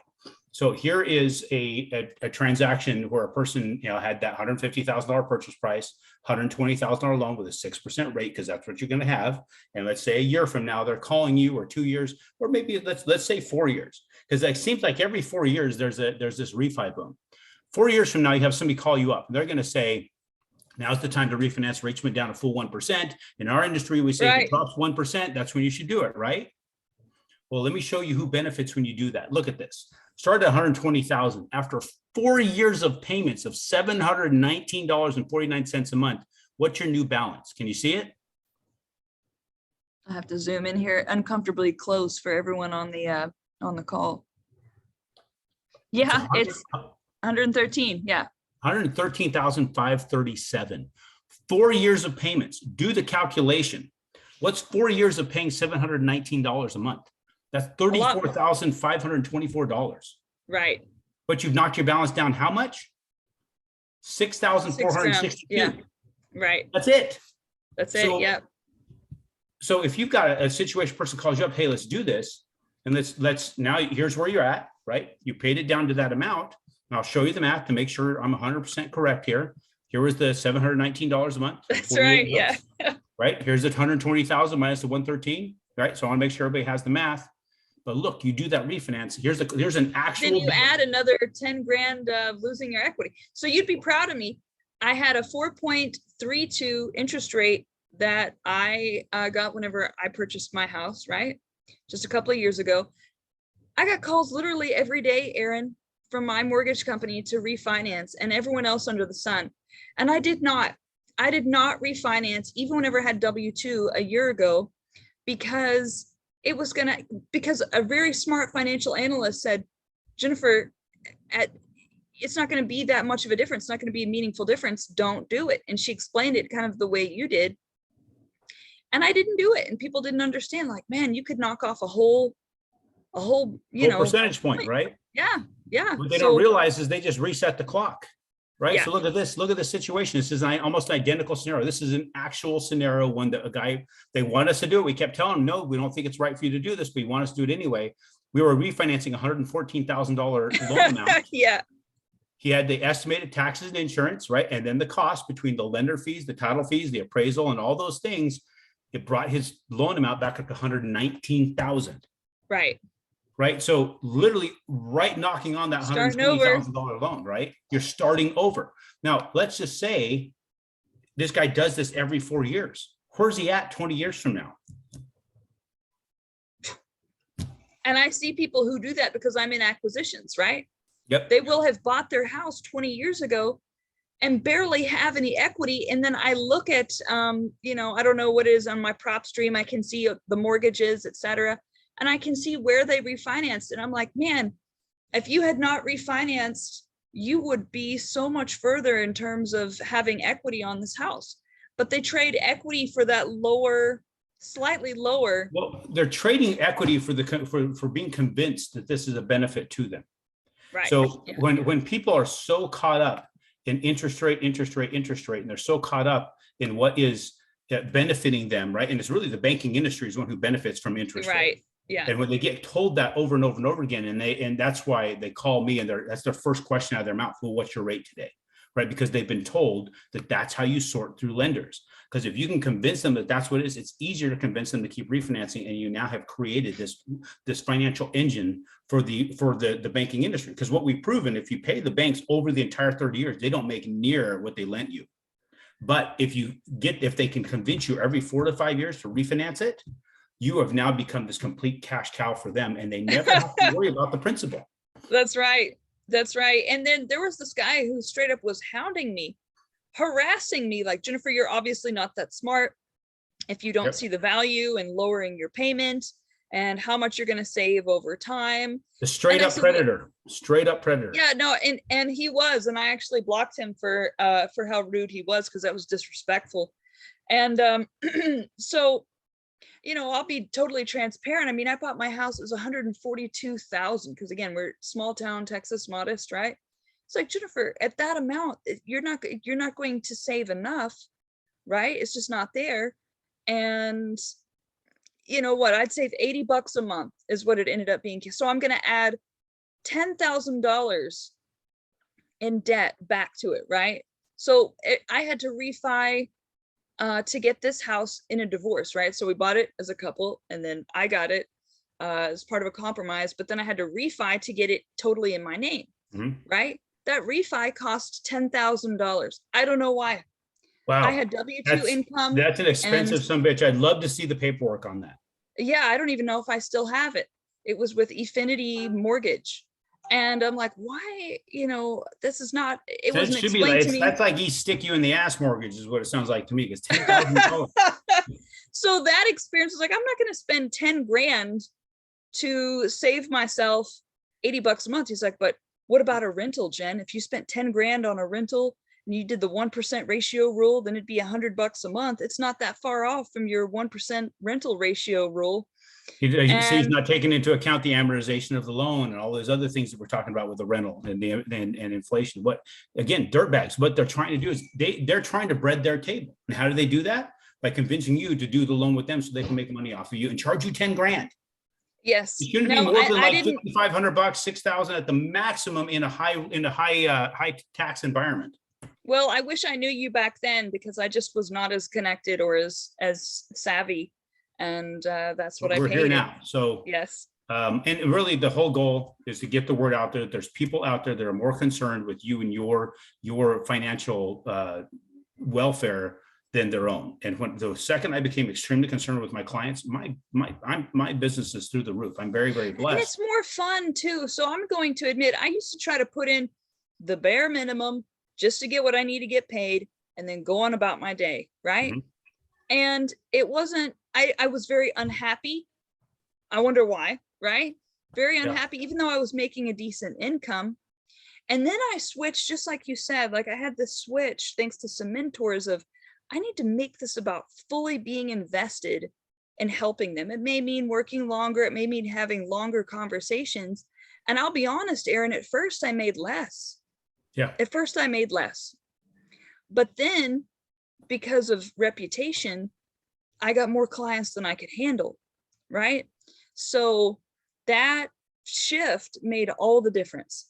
So here is a transaction where a person, had that $150,000 purchase price, $120,000 loan with a 6% rate, because that's what you're going to have. And let's say a year from now, they're calling you, or 2 years, or maybe let's say 4 years, because it seems like every 4 years there's this refi boom. 4 years from now, you have somebody call you up and they're going to say, now's the time to refinance. Rates went down a full 1%. In our industry, we say if it drops 1%, that's when you should do it, right? Well, let me show you who benefits when you do that. Look at this. Started at $120,000 after 4 years of payments of $719.49 a month. What's your new balance? Can you see it? I have to zoom in here, uncomfortably close for everyone on the call. Yeah, it's 113. Yeah. 113,537. 4 years of payments. Do the calculation. What's 4 years of paying $719 a month? That's $34,524. Right. But you've knocked your balance down how much? 6,462. Yeah. Right. That's it. That's it. Yeah. So if you've got a situation, person calls you up, hey, let's do this. And let's now, here's where you're at, right? You paid it down to that amount. And I'll show you the math to make sure I'm 100% correct here. Here was the $719 a month. That's right. Yeah. Right. Here's the 120,000 minus the 113. Right. So I want to make sure everybody has the math. But look, you do that refinance. Here's an actual. Then you add another 10 grand of losing your equity. So you'd be proud of me. I had a 4.32 interest rate that I got whenever I purchased my house, right? Just a couple of years ago. I got calls literally every day, Aaron, from my mortgage company to refinance and everyone else under the sun. And I did not refinance even whenever I had W-2 a year ago, because because a very smart financial analyst said, Jennifer, it's not going to be that much of a difference. It's not going to be a meaningful difference. Don't do it. And she explained it kind of the way you did. And I didn't do it. And people didn't understand, like, man, you could knock off a whole percentage point, right? Yeah. Yeah. What they don't realize is they just reset the clock. Right. Yeah. So look at this. Look at the situation. This is almost an identical scenario. This is an actual scenario, one that they want us to do it. We kept telling them, no, we don't think it's right for you to do this, but you want us to do it anyway. We were refinancing $114,000 loan amount. Yeah. He had the estimated taxes and insurance, right? And then the cost between the lender fees, the title fees, the appraisal, and all those things. It brought his loan amount back up to $119,000. Right. Right. So literally right knocking on that $120,000 loan, right? You're starting over. Now, let's just say this guy does this every 4 years. Where's he at 20 years from now? And I see people who do that because I'm in acquisitions, right? Yep. They will have bought their house 20 years ago and barely have any equity. And then I look at, I don't know what is on my prop stream. I can see the mortgages, et cetera. And I can see where they refinanced. And I'm like, man, if you had not refinanced, you would be so much further in terms of having equity on this house. But they trade equity for that slightly lower. Well, they're trading equity for being convinced that this is a benefit to them. Right. So when people are so caught up in interest rate, and they're so caught up in what is benefiting them, right? And it's really the banking industry is one who benefits from interest rate. Right. Yeah. And when they get told that over and over and over again, and that's why they call me, and that's their first question out of their mouth. Well, what's your rate today? Right? Because they've been told that that's how you sort through lenders. Because if you can convince them that that's what it is, it's easier to convince them to keep refinancing. And you now have created this financial engine for the banking industry. Because what we've proven, if you pay the banks over the entire 30 years, they don't make near what they lent you. But if they can convince you every 4 to 5 years to refinance it, you have now become this complete cash cow for them, and they never have to worry about the principal. That's right. That's right. And then there was this guy who straight up was hounding me, harassing me, like, Jennifer, you're obviously not that smart if you don't see the value in lowering your payment and how much you're going to save over time. The straight up predator. Yeah, no, and he was, and I actually blocked him for how rude he was, because that was disrespectful. And so, I'll be totally transparent. I mean, I bought my house, it was 142,000, because again, we're small town Texas, modest, right? It's like, Jennifer, at that amount, you're not going to save enough, right? It's just not there. And you know what, I'd save $80 a month is what it ended up being. So I'm going to add $10,000 in debt back to it, right? So I had to refi to get this house in a divorce, right? So we bought it as a couple, and then I got it as part of a compromise, but then I had to refi to get it totally in my name, right? That refi cost $10,000. I don't know why. Wow. I had W-2 income. That's an expensive son of a bitch. I'd love to see the paperwork on that. Yeah, I don't even know if I still have it. It was with Efinity Mortgage. And I'm like, why, this is not, it wasn't explained to me. That's like he stick you in the ass mortgage is what it sounds like to me, because $10,000. So that experience was like, I'm not going to spend 10 grand to save myself $80 a month. He's like, but what about a rental, Jen? If you spent 10 grand on a rental and you did the 1% ratio rule, then it'd be $100 a month. It's not that far off from your 1% rental ratio rule. He's not taking into account the amortization of the loan and all those other things that we're talking about with the rental and inflation. What, again, dirtbags, what they're trying to do is they're trying to bread their table. And how do they do that? By convincing you to do the loan with them so they can make money off of you and charge you 10 grand. Yes. It shouldn't be more than like $5,500, 6,000 at the maximum in a high tax environment. Well, I wish I knew you back then, because I just was not as connected or as savvy. And that's what we're I paid. Here now. So yes. And really the whole goal is to get the word out there. There's people out there that are more concerned with you and your financial welfare than their own. And when the second I became extremely concerned with my clients, my business is through the roof. I'm very, very blessed. And it's more fun too. So I'm going to admit, I used to try to put in the bare minimum just to get what I need to get paid and then go on about my day, right? And it wasn't, I was very unhappy. I wonder why, right? Very unhappy, even though I was making a decent income. And then I switched, just like you said, like I had this switch thanks to some mentors of, I need to make this about fully being invested in helping them. It may mean working longer. It may mean having longer conversations. And I'll be honest, Aaron, at first I made less. Yeah. At first I made less. But then because of reputation, I got more clients than I could handle, right? So that shift made all the difference.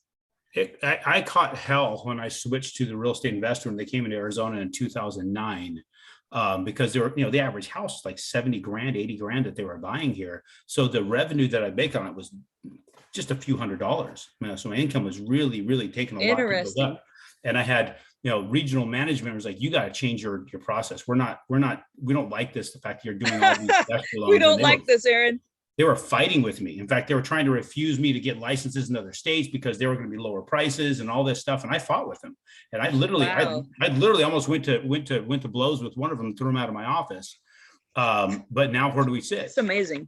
I caught hell when I switched to the real estate investor when they came into Arizona in 2009, because they were, the average house was like 70 grand, 80 grand that they were buying here. So the revenue that I make on it was just a few $100s. So my income was really, really taking a lot to build up. And I had, regional management was like, you got to change your process. We don't like this. The fact that you're doing all these investor loans. We don't like this, Aaron. They were fighting with me. In fact, they were trying to refuse me to get licenses in other states because they were going to be lower prices and all this stuff. And I fought with them. And I literally almost went to blows with one of them, threw him out of my office. But now where do we sit? It's amazing.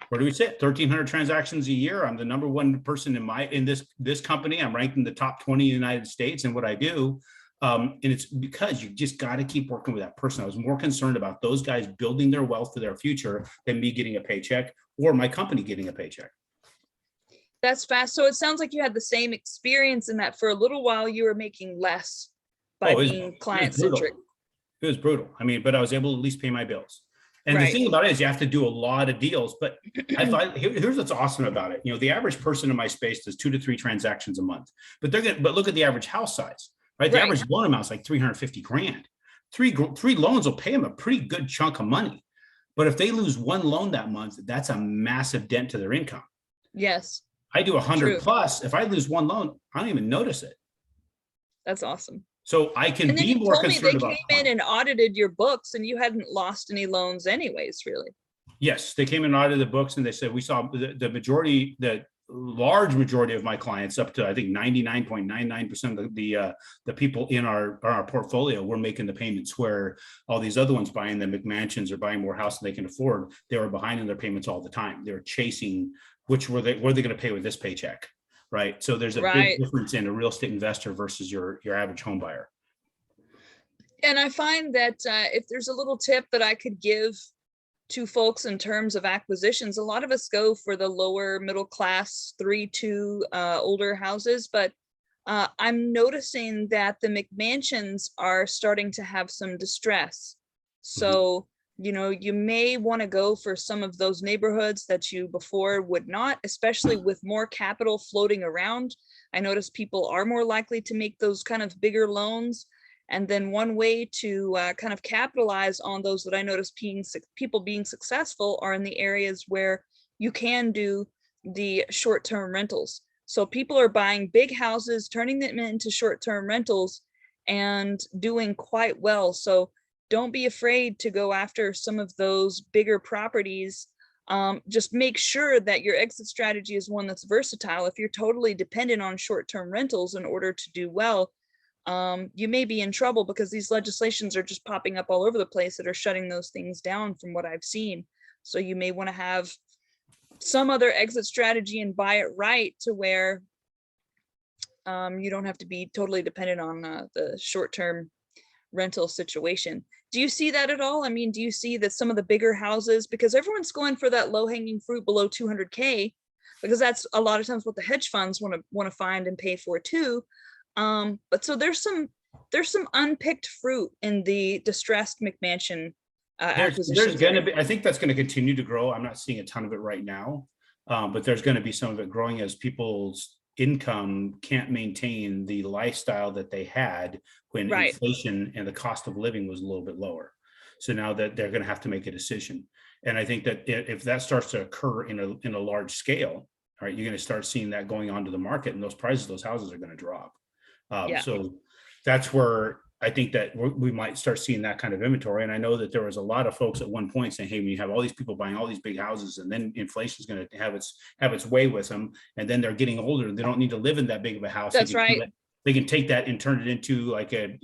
Where do we sit? 1,300 transactions a year. I'm the number one person in this company. I'm ranked in the top 20 in the United States in what I do. And it's because you just got to keep working with that person. I was more concerned about those guys building their wealth for their future than me getting a paycheck or my company getting a paycheck. That's fast. So it sounds like you had the same experience in that for a little while you were making less by being client-centric. It was brutal. I mean, but I was able to at least pay my bills. And the thing about it is you have to do a lot of deals, but I thought here's what's awesome about it. The average person in my space does 2 to 3 transactions a month, but look at the average house size, right? The average loan amount is like 350 grand. Three loans will pay them a pretty good chunk of money. But if they lose one loan that month, that's a massive dent to their income. Yes. I do 100 plus. If I lose one loan, I don't even notice it. That's awesome. So I can be more concerned about. They came in and audited your books and you hadn't lost any loans anyways, really. Yes, they came and audited the books and they said, we saw the large majority of my clients, up to I think 99.99% of the people in our portfolio were making the payments, where all these other ones buying the McMansions or buying more house than they can afford, they were behind in their payments all the time. They were chasing which were they going to pay with this paycheck. Right. So there's a big difference in a real estate investor versus your average home buyer. And I find that if there's a little tip that I could give to folks in terms of acquisitions, a lot of us go for the lower middle class 3-2 older houses, but I'm noticing that the McMansions are starting to have some distress. So, you may want to go for some of those neighborhoods that you before would not, especially with more capital floating around. I notice people are more likely to make those kind of bigger loans. And then one way to kind of capitalize on those that I notice people being successful are in the areas where you can do the short-term rentals. So people are buying big houses, turning them into short-term rentals and doing quite well. So don't be afraid to go after some of those bigger properties. Just make sure that your exit strategy is one that's versatile. If you're totally dependent on short-term rentals in order to do well, you may be in trouble because these legislations are just popping up all over the place that are shutting those things down from what I've seen. So you may want to have some other exit strategy and buy it right to where you don't have to be totally dependent on the short-term rental situation. Do you see that at all? I mean, do you see that some of the bigger houses, because everyone's going for that low-hanging fruit below 200K, because that's a lot of times what the hedge funds want to find and pay for too. But so there's some unpicked fruit in the distressed McMansion acquisitions. There's going to be, I think that's going to continue to grow. I'm not seeing a ton of it right now, but there's going to be some of it growing as people's income can't maintain the lifestyle that they had when inflation and the cost of living was a little bit lower. So now that they're going to have to make a decision. And I think that if that starts to occur in a large scale, all right, you're going to start seeing that going onto the market, and those prices, those houses are going to drop. So that's where I think that we might start seeing that kind of inventory. And I know that there was a lot of folks at one point saying, hey, when you have all these people buying all these big houses and then inflation is going to have its way with them, and then they're getting older, they don't need to live in that big of a house. That's right. They can take that and turn it into like an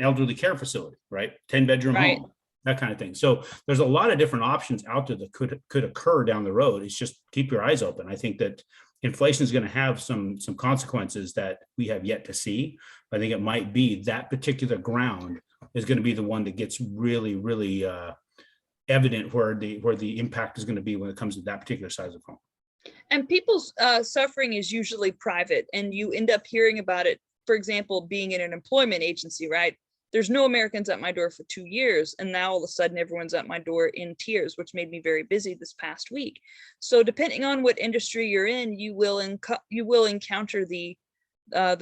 elderly care facility, right? 10-bedroom home, that kind of thing. So there's a lot of different options out there that could occur down the road. It's just keep your eyes open. I think that inflation is going to have some consequences that we have yet to see. I think it might be that particular ground is going to be the one that gets really, really evident where the impact is going to be when it comes to that particular size of home. And people's suffering is usually private, and you end up hearing about it, for example, being in an employment agency, right? There's no Americans at my door for 2 years, and now all of a sudden everyone's at my door in tears, which made me very busy this past week. So depending on what industry you're in, you will encounter the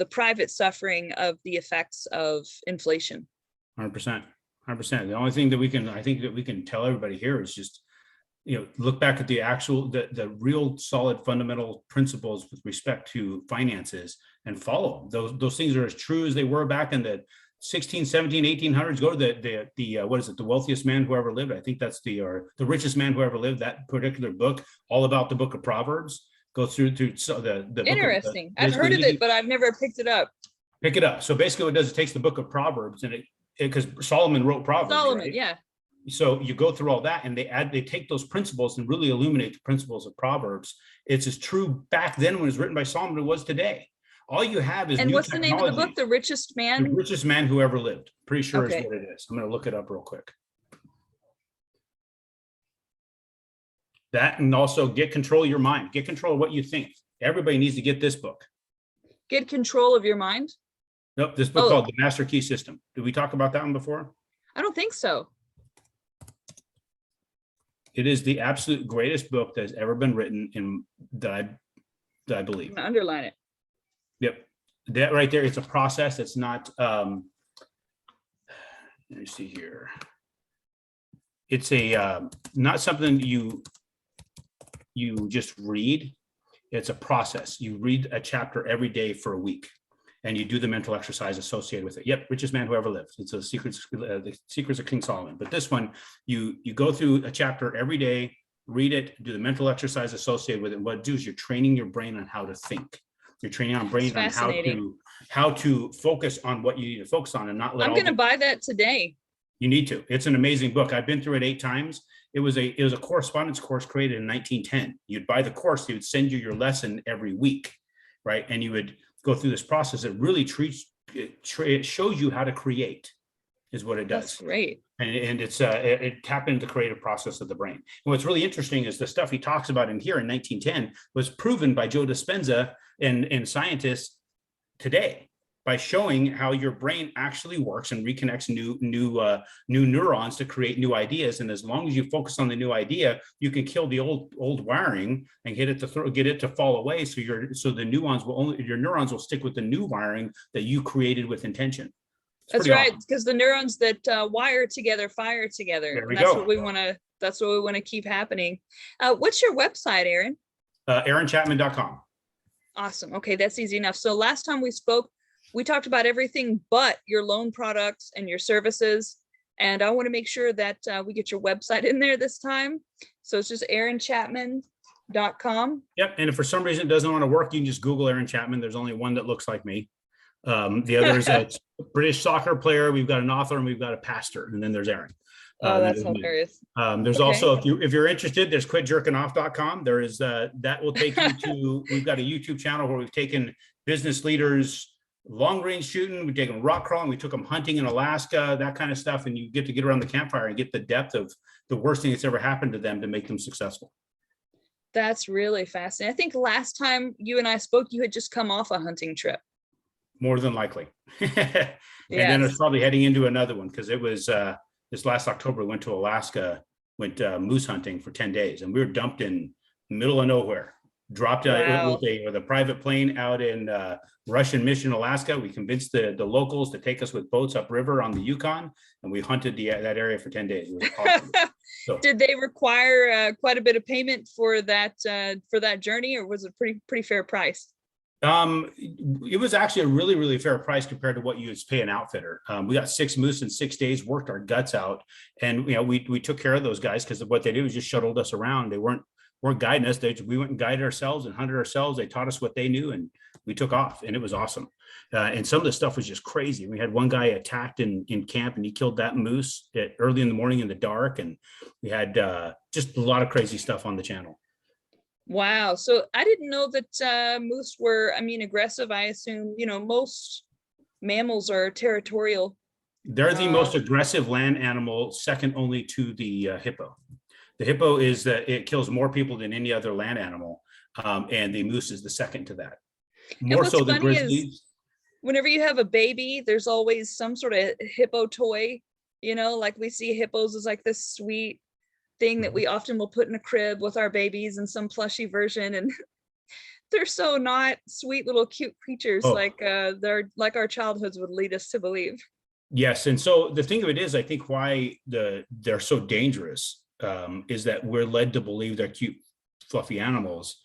private suffering of the effects of inflation. 100%. The only thing that I think we can tell everybody here is just, look back at the real solid fundamental principles with respect to finances and follow them. Those things are as true as they were back in the 16, 17, 1800s. Go to the what is it? The Wealthiest Man Who Ever Lived. I think that's the Richest Man Who Ever Lived. That particular book, all about the book of Proverbs, goes through the interesting. I've heard of it, but I've never picked it up. Pick it up. So basically, what it does, it takes the book of Proverbs, and because Solomon wrote Proverbs. Solomon, yeah. So you go through all that, and they take those principles and really illuminate the principles of Proverbs. It's as true back then when it was written by Solomon as it was today. All you have is and what's the name of the book? The Richest Man? The Richest Man Who Ever Lived. Pretty sure is what it is. I'm going to look it up real quick. That, and also Get Control of Your Mind. Get control of what you think. Everybody needs to get this book. Get Control of Your Mind? Nope, this book called The Master Key System. Did we talk about that one before? I don't think so. It is the absolute greatest book that has ever been written that I believe. I'm going to underline it. Yep, that right there. It's a process. It's not. Let me see here. It's not something you just read. It's a process. You read a chapter every day for a week, and you do the mental exercise associated with it. Yep, Richest Man Who Ever Lived. It's the Secrets of King Solomon. But this one, you go through a chapter every day, read it, do the mental exercise associated with it. And what it do is you're training your brain on how to think. You're training on brain on how to focus on what you need to focus on and not let. I'm going to buy that today. You need to. It's an amazing book. I've been through it 8 times. It was a correspondence course created in 1910. You'd buy the course. They would send you your lesson every week, right? And you would go through this process. It really it shows you how to create, is what it That's does. great. And it tapped into the creative process of the brain. And what's really interesting is the stuff he talks about in here in 1910 was proven by Joe Dispenza and scientists today by showing how your brain actually works and reconnects new neurons to create new ideas. And as long as you focus on the new idea, you can kill the old wiring and get it to fall away. So the your neurons will stick with the new wiring that you created with intention. That's right, because the neurons that wire together fire together. There we and that's go. what we want to. That's what we want to keep happening. What's your website, Aaron? AaronChapman.com. Awesome. Okay, that's easy enough. So last time we spoke, we talked about everything but your loan products and your services. And I want to make sure that we get your website in there this time. So it's just AaronChapman.com. Yep. And if for some reason it doesn't want to work, you can just Google Aaron Chapman. There's only one that looks like me. The other is a British soccer player. We've got an author and we've got a pastor. And then there's Aaron. Oh, that's hilarious. There's also, if you're interested, there's quitjerkingoff.com. There is that will take you to, we've got a YouTube channel where we've taken business leaders long range shooting, we've taken rock crawling, we took them hunting in Alaska, that kind of stuff. And you get to get around the campfire and get the depth of the worst thing that's ever happened to them to make them successful. That's really fascinating. I think last time you and I spoke, you had just come off a hunting trip. More than likely. And then it's probably heading into another one, because it was this last October, we went to Alaska, went moose hunting for 10 days, and we were dumped in the middle of nowhere, dropped out with a private plane out in Russian Mission, Alaska. We convinced the locals to take us with boats upriver on the Yukon, and we hunted that area for 10 days. It was awesome. So, did they require quite a bit of payment for that journey, or was it pretty fair price? It was actually a really, really fair price compared to what you would pay an outfitter. We got 6 moose in 6 days, worked our guts out, and we took care of those guys, because what they did was just shuttled us around. They weren't guiding us. We went and guided ourselves and hunted ourselves. They taught us what they knew, and we took off, and it was awesome. And some of the stuff was just crazy. We had one guy attacked in camp, and he killed that moose early in the morning in the dark. And we had just a lot of crazy stuff on the channel. Wow. So I didn't know that moose were, aggressive. I assume, most mammals are territorial. They're the most aggressive land animal, second only to the hippo. The hippo it kills more people than any other land animal. And the moose is the second to that. More so than grizzlies. Whenever you have a baby, there's always some sort of hippo toy, like we see hippos as like this sweet thing that we often will put in a crib with our babies in some plushy version, and they're so not sweet little cute creatures like they're like our childhoods would lead us to believe. Yes, and so the thing of it is, I think why they're so dangerous is that we're led to believe they're cute, fluffy animals,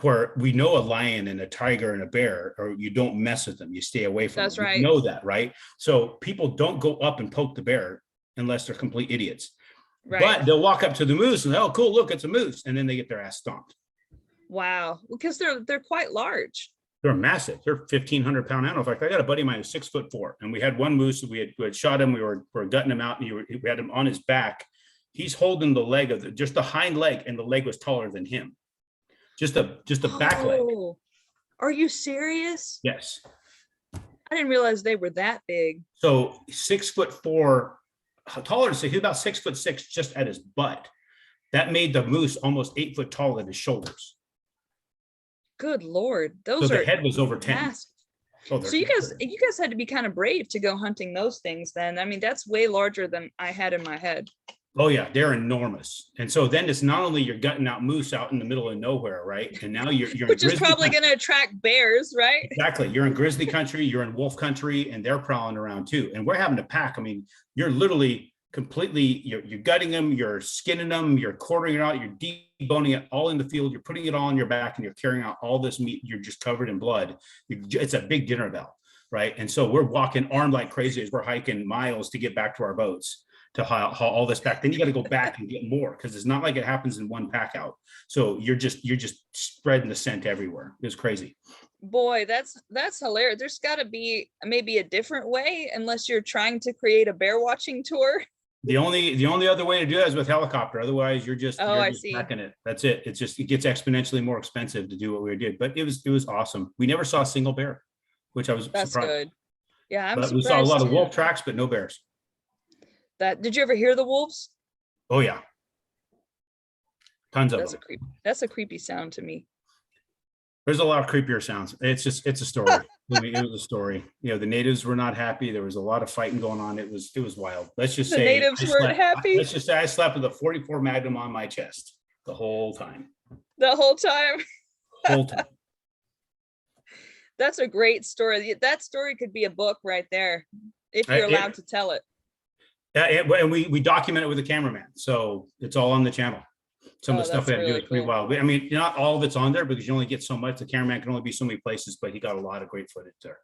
where we know a lion and a tiger and a bear, or you don't mess with them, you stay away from them. That's right. We know that, right? So people don't go up and poke the bear unless they're complete idiots. Right. But they'll walk up to the moose and, oh, cool, look, it's a moose. And then they get their ass stomped. Wow. Because they're quite large. They're massive. They're 1,500 pound animals. In fact, I got a buddy of mine who's 6'4", and we had one moose. We had shot him. We were gutting him out, and we had him on his back. He's holding the leg of just the hind leg, and the leg was taller than him. Just a back leg. Are you serious? Yes. I didn't realize they were that big. So 6'4", taller than, he's about 6'6" just at his butt. That made the moose almost 8 foot taller than his shoulders. Good Lord. So the head was over 10. Massive. So you guys had to be kind of brave to go hunting those things then. That's way larger than I had in my head. Oh yeah, they're enormous. And so then it's not only you're gutting out moose out in the middle of nowhere, right? And now you're which is probably going to attract bears, right? Exactly. You're in grizzly country, you're in wolf country, and they're prowling around too. And we're having to pack. You're literally completely, you're gutting them, you're skinning them, you're quartering it out, you're deboning it all in the field, you're putting it all on your back, and you're carrying out all this meat. You're just covered in blood. It's a big dinner bell, right? And so we're walking armed like crazy as we're hiking miles to get back to our boats to haul all this back. Then you got to go back and get more, because it's not like it happens in one pack out. So you're just spreading the scent everywhere. It's crazy. Boy, that's hilarious. There's got to be maybe a different way, unless you're trying to create a bear watching tour. The only other way to do that is with helicopter. Otherwise, you're just packing it. That's it. It gets exponentially more expensive to do what we did. But it was awesome. We never saw a single bear, which I was surprised. Good. Yeah, I'm But we saw a surprised lot of too. wolf tracks, but no bears. Did you ever hear the wolves? Oh yeah, tons of That's them. a that's a creepy sound to me. There's a lot of creepier sounds. It's a story. I mean, it was a story. The natives were not happy. There was a lot of fighting going on. It was wild. Let's just The say natives weren't happy I slept with a 44 Magnum on my chest the whole time. the whole time. Whole time. That's a great story. That story could be a book right there, if you're allowed to tell it. And we document it with a cameraman, so it's all on the channel. Some of the stuff we had to do is pretty wild. I mean, not all of it's on there because you only get so much. The cameraman can only be so many places, but he got a lot of great footage there.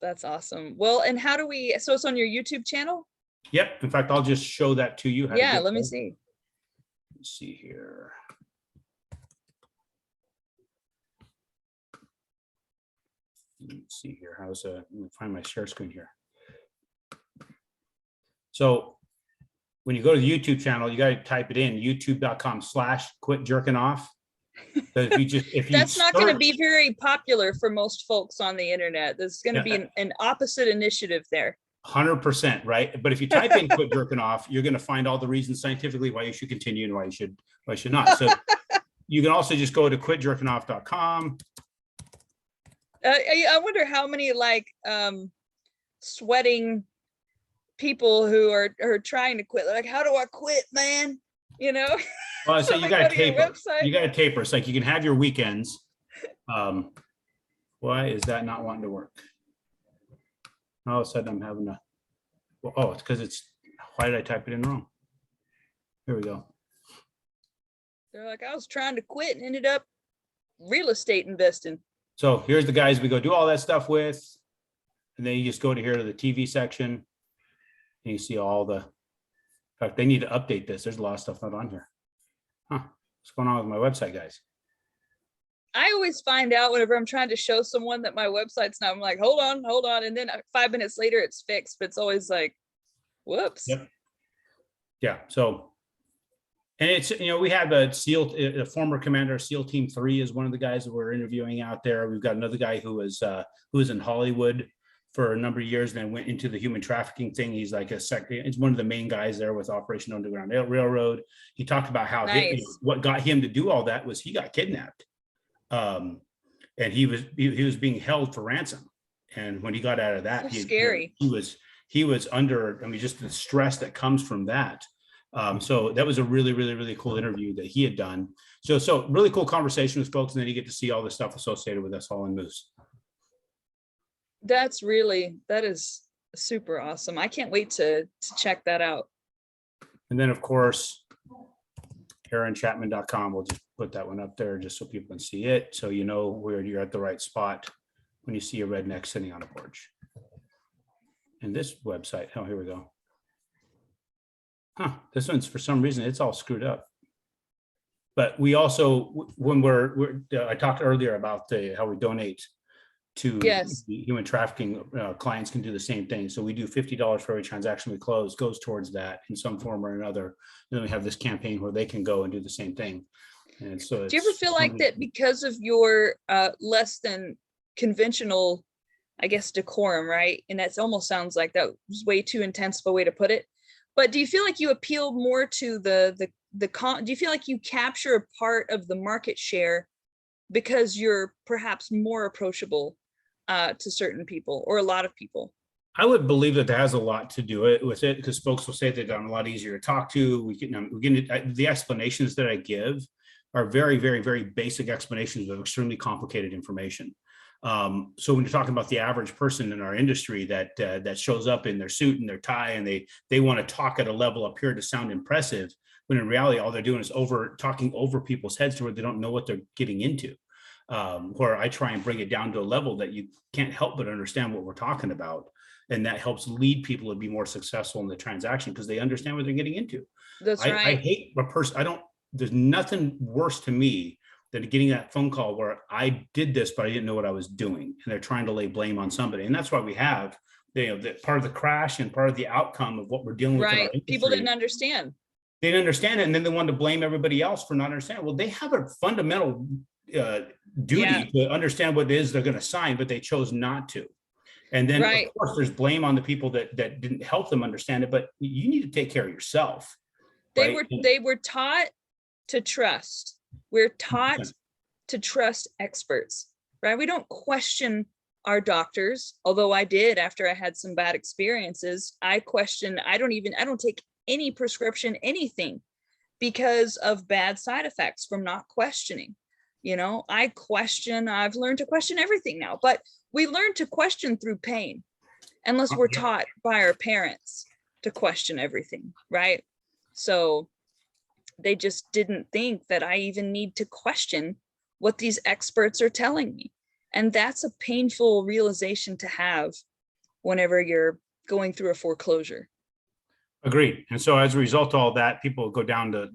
That's awesome. Well, and how do we, so it's on your YouTube channel? Yep. In fact, I'll just show that to you. Yeah, let me see. Let's see here. Let's see here. Let me find my share screen here. So when you go to the YouTube channel, you got to type it in youtube.com/quit jerking off. If you That's not going to be very popular for most folks on the internet. There's going to be an opposite initiative there. 100%, right? But if you type in quit jerking off, you're going to find all the reasons scientifically why you should continue and why you should not. So you can also just go to quitjerkingoff.com. I wonder how many sweating people who are trying to quit. Like, how do I quit, man? Well, so you got to taper. You got to taper. It's like you can have your weekends. Why is that not wanting to work? All of a sudden I'm having a, it's because why did I type it in wrong? Here we go. They're like, I was trying to quit and ended up real estate investing. So here's the guys we go do all that stuff with. And then you just go to here to the TV section. And you see all the, in fact, they need to update this. There's a lot of stuff not on here. Huh, what's going on with my website, guys? I always find out whenever I'm trying to show someone that my website's not, I'm like, hold on. And then 5 minutes later it's fixed, but it's always like, whoops. Yep. Yeah. So, and it's, we have a former commander, SEAL Team 3 is one of the guys that we're interviewing out there. We've got another guy who was in Hollywood for a number of years and then went into the human trafficking thing. He's like it's one of the main guys there with Operation Underground Railroad. He talked about how what got him to do all that was he got kidnapped. And he was being held for ransom. And when he got out of that, he was under, just the stress that comes from that. So that was a really, really, really cool interview that he had done. So really cool conversation with folks. And then you get to see all the stuff associated with us all in Moose. That is super awesome. I can't wait to check that out. And then of course, AaronChapman.com. We'll just put that one up there just so people can see it. So you know where you're at the right spot when you see a redneck sitting on a porch. And this website, here we go. This one's, for some reason, it's all screwed up. But we also, when I talked earlier about how we donate to human trafficking, clients can do the same thing. So we do $50 for every transaction we close, goes towards that in some form or another. And then we have this campaign where they can go and do the same thing. And so, do you ever feel like that because of your less than conventional, I guess, decorum, right? And that almost sounds like that was way too intense of a way to put it. But do you feel like you appeal more to do you feel like you capture a part of the market share because you're perhaps more approachable to certain people or a lot of people? I would believe that has a lot to do with it because folks will say that I'm a lot easier to talk to. The explanations that I give are very, very, very basic explanations of extremely complicated information. So when you're talking about the average person in our industry that shows up in their suit and their tie and they want to talk at a level up here to sound impressive, when in reality all they're doing is talking over people's heads to where they don't know what they're getting into. Where I try and bring it down to a level that you can't help but understand what we're talking about. And that helps lead people to be more successful in the transaction because they understand what they're getting into. That's right. I hate a person. There's nothing worse to me than getting that phone call where I did this, but I didn't know what I was doing. And they're trying to lay blame on somebody. And that's why we have, that part of the crash and part of the outcome of what we're dealing with. Right. People didn't understand. They didn't understand it. And then they wanted to blame everybody else for not understanding. Well, they have a fundamental duty to understand what it is they're going to sign, but they chose not to. And then of Right. course there's blame on the people that didn't help them understand it, but you need to take care of yourself, They right? were they were taught to trust. We're taught 100%. to trust experts, right? We don't question our doctors, although I did after I had some bad experiences. I question, I don't take any prescription, anything, because of bad side effects from not questioning. I've learned to question everything now, but we learn to question through pain, unless we're Yeah. taught by our parents to question everything, right? So they just didn't think that I even need to question what these experts are telling me. And that's a painful realization to have whenever you're going through a foreclosure. Agreed. And so as a result of all that, people go down to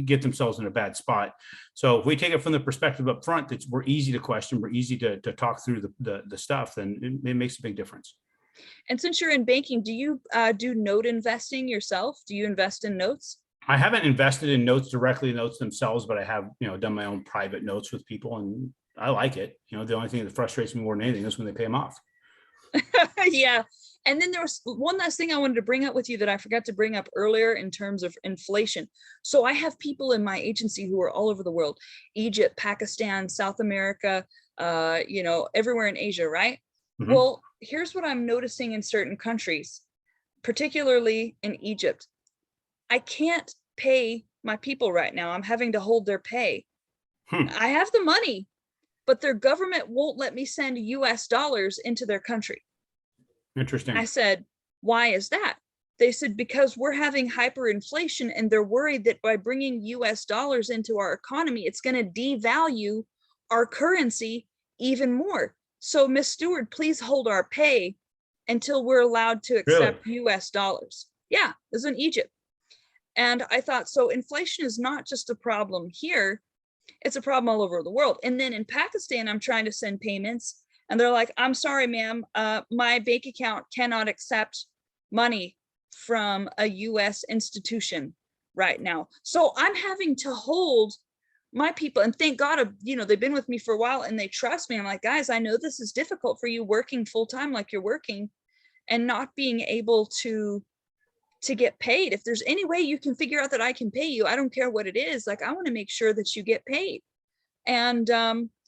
get themselves in a bad spot. So if we take it from the perspective up front, that we're easy to question, we're easy to talk through the stuff, then it makes a big difference. And since you're in banking, do you do note investing yourself? Do you invest in notes? I haven't invested in notes directly, notes themselves, but I have, done my own private notes with people, and I like it. The only thing that frustrates me more than anything is when they pay them off. Yeah. And then there was one last thing I wanted to bring up with you that I forgot to bring up earlier in terms of inflation. So I have people in my agency who are all over the world: Egypt, Pakistan, South America, everywhere in Asia, right? Mhm. Well, here's what I'm noticing in certain countries, particularly in Egypt. I can't pay my people right now. I'm having to hold their pay. I have the money, but their government won't let me send US dollars into their country. Interesting. I said, why is that? They said, because we're having hyperinflation and they're worried that by bringing US dollars into our economy, it's going to devalue our currency even more. So, Miss Stewart, please hold our pay until we're allowed to accept US dollars. Yeah, it was in Egypt. And I thought, so inflation is not just a problem here, it's a problem all over the world. And then in Pakistan, I'm trying to send payments and they're like, I'm sorry, ma'am, my bank account cannot accept money from a US institution right now. So I'm having to hold my people, and thank God, they've been with me for a while and they trust me. I'm like, guys, I know this is difficult for you working full time like you're working and not being able to get paid. If there's any way you can figure out that I can pay you, I don't care what it is. Like, I want to make sure that you get paid. And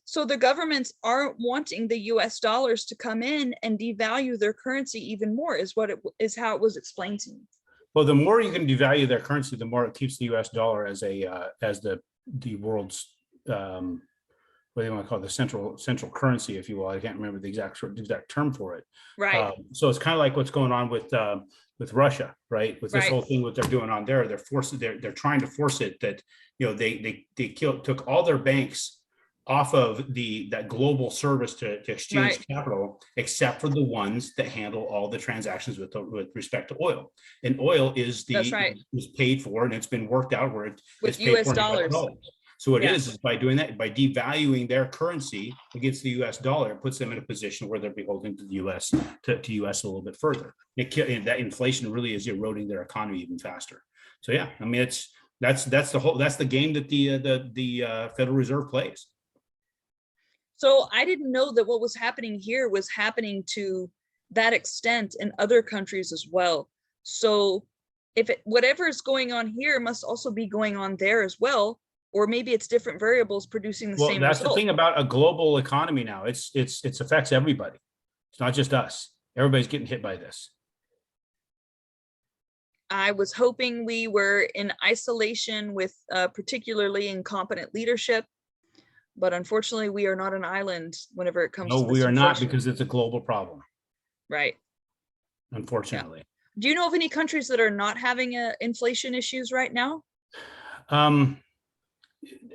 so the governments aren't wanting the US dollars to come in and devalue their currency even more, is how it was explained to me. Well, the more you can devalue their currency, the more it keeps the US dollar as the world's what do you want to call it, the central currency, if you will. I can't remember the exact term for it. Right. So it's kind of like what's going on with Russia, right? With this whole thing, what they're doing on there, they're trying to force it that they took all their banks off of that global service to exchange capital, except for the ones that handle all the transactions with respect to oil. And oil is is paid for, and it's been worked out where it's paid US for in dollars. So what it is by doing that, by devaluing their currency against the US dollar, it puts them in a position where they're beholden to the US, to US a little bit further. That inflation really is eroding their economy even faster. So yeah, I mean, that's the game that the Federal Reserve plays. So I didn't know that what was happening here was happening to that extent in other countries as well. So if whatever is going on here must also be going on there as well, or maybe it's different variables producing the same That's result. the thing about a global economy now. It affects everybody. It's not just us. Everybody's getting hit by this. I was hoping we were in isolation with particularly incompetent leadership, but unfortunately we are not an island whenever it comes to this. No, we are not, because it's a global problem. Right. Unfortunately. Yeah. Do you know of any countries that are not having inflation issues right now?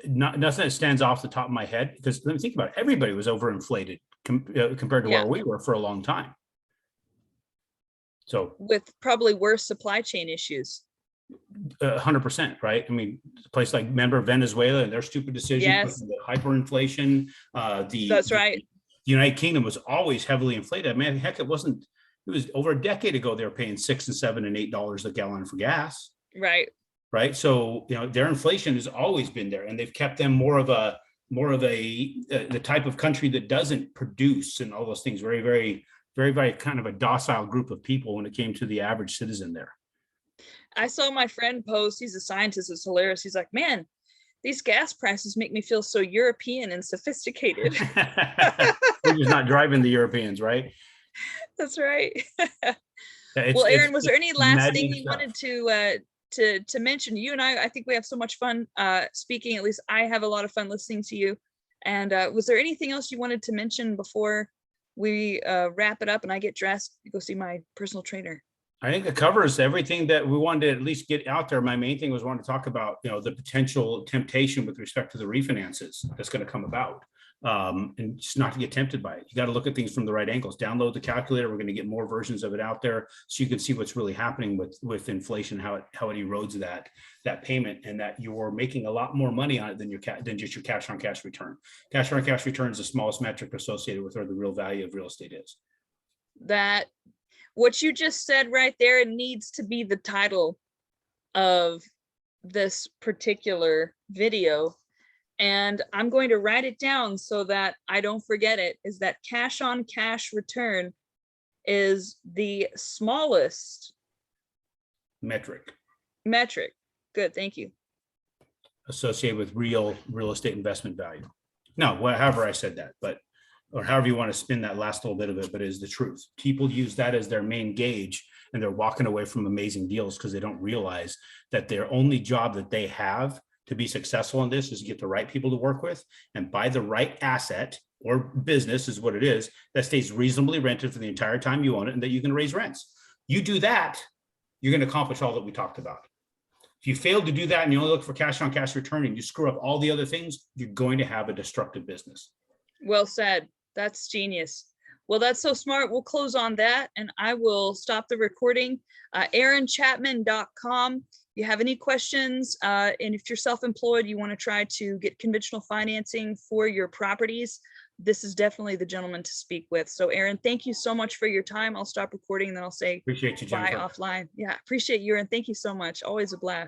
Nothing that stands off the top of my head, because let me think about it. Everybody was overinflated compared to where we were for a long time. So with probably worse supply chain issues. 100%, right? I mean, a place like Venezuela and their stupid decision, the hyperinflation, that's right. The United Kingdom was always heavily inflated. I mean, heck, it was over a decade ago, they were paying $6 and $7 and $8 a gallon for gas. Right. So, their inflation has always been there, and they've kept them more of the type of country that doesn't produce and all those things, very, very, very kind of a docile group of people when it came to the average citizen there. I saw my friend post, he's a scientist, it's hilarious. He's like, man, these gas prices make me feel so European and sophisticated. We're just not driving the Europeans, right? That's right. Yeah, Well, Aaron, was there any last thing maddening you stuff. wanted to mention? You and I think we have so much fun speaking. At least I have a lot of fun listening to you. And was there anything else you wanted to mention before we wrap it up and I get dressed to go see my personal trainer? I think it covers everything that we wanted to at least get out there. My main thing was wanting to talk about, the potential temptation with respect to the refinances that's going to come about, and just not to get tempted by it. You got to look at things from the right angles. Download the calculator. We're going to get more versions of it out there so you can see what's really happening with inflation, how it erodes that payment, and that you're making a lot more money on it than just your cash on cash return. Cash on cash return is the smallest metric associated with where the real value of real estate is. That what you just said right there needs to be the title of this particular video. And I'm going to write it down so that I don't forget it, is that cash on cash return is the smallest Metric Good, thank you. associated with real estate investment value. No, however I said that, or however you want to spin that last little bit of it, but it is the truth. People use that as their main gauge, and they're walking away from amazing deals because they don't realize that their only job that they have to be successful in this is to get the right people to work with and buy the right asset or business, is what it is, that stays reasonably rented for the entire time you own it and that you can raise rents. You do that, you're going to accomplish all that we talked about. If you fail to do that and you only look for cash on cash return and you screw up all the other things, you're going to have a destructive business. Well said. That's genius. Well, that's so smart. We'll close on that and I will stop the recording. AaronChapman.com. You have any questions, and if you're self-employed, you want to try to get conventional financing for your properties, this is definitely the gentleman to speak with. So Aaron, thank you so much for your time. I'll stop recording and then I'll say Appreciate you, bye Jennifer. offline. Yeah, appreciate you, Aaron. Thank you so much. Always a blast.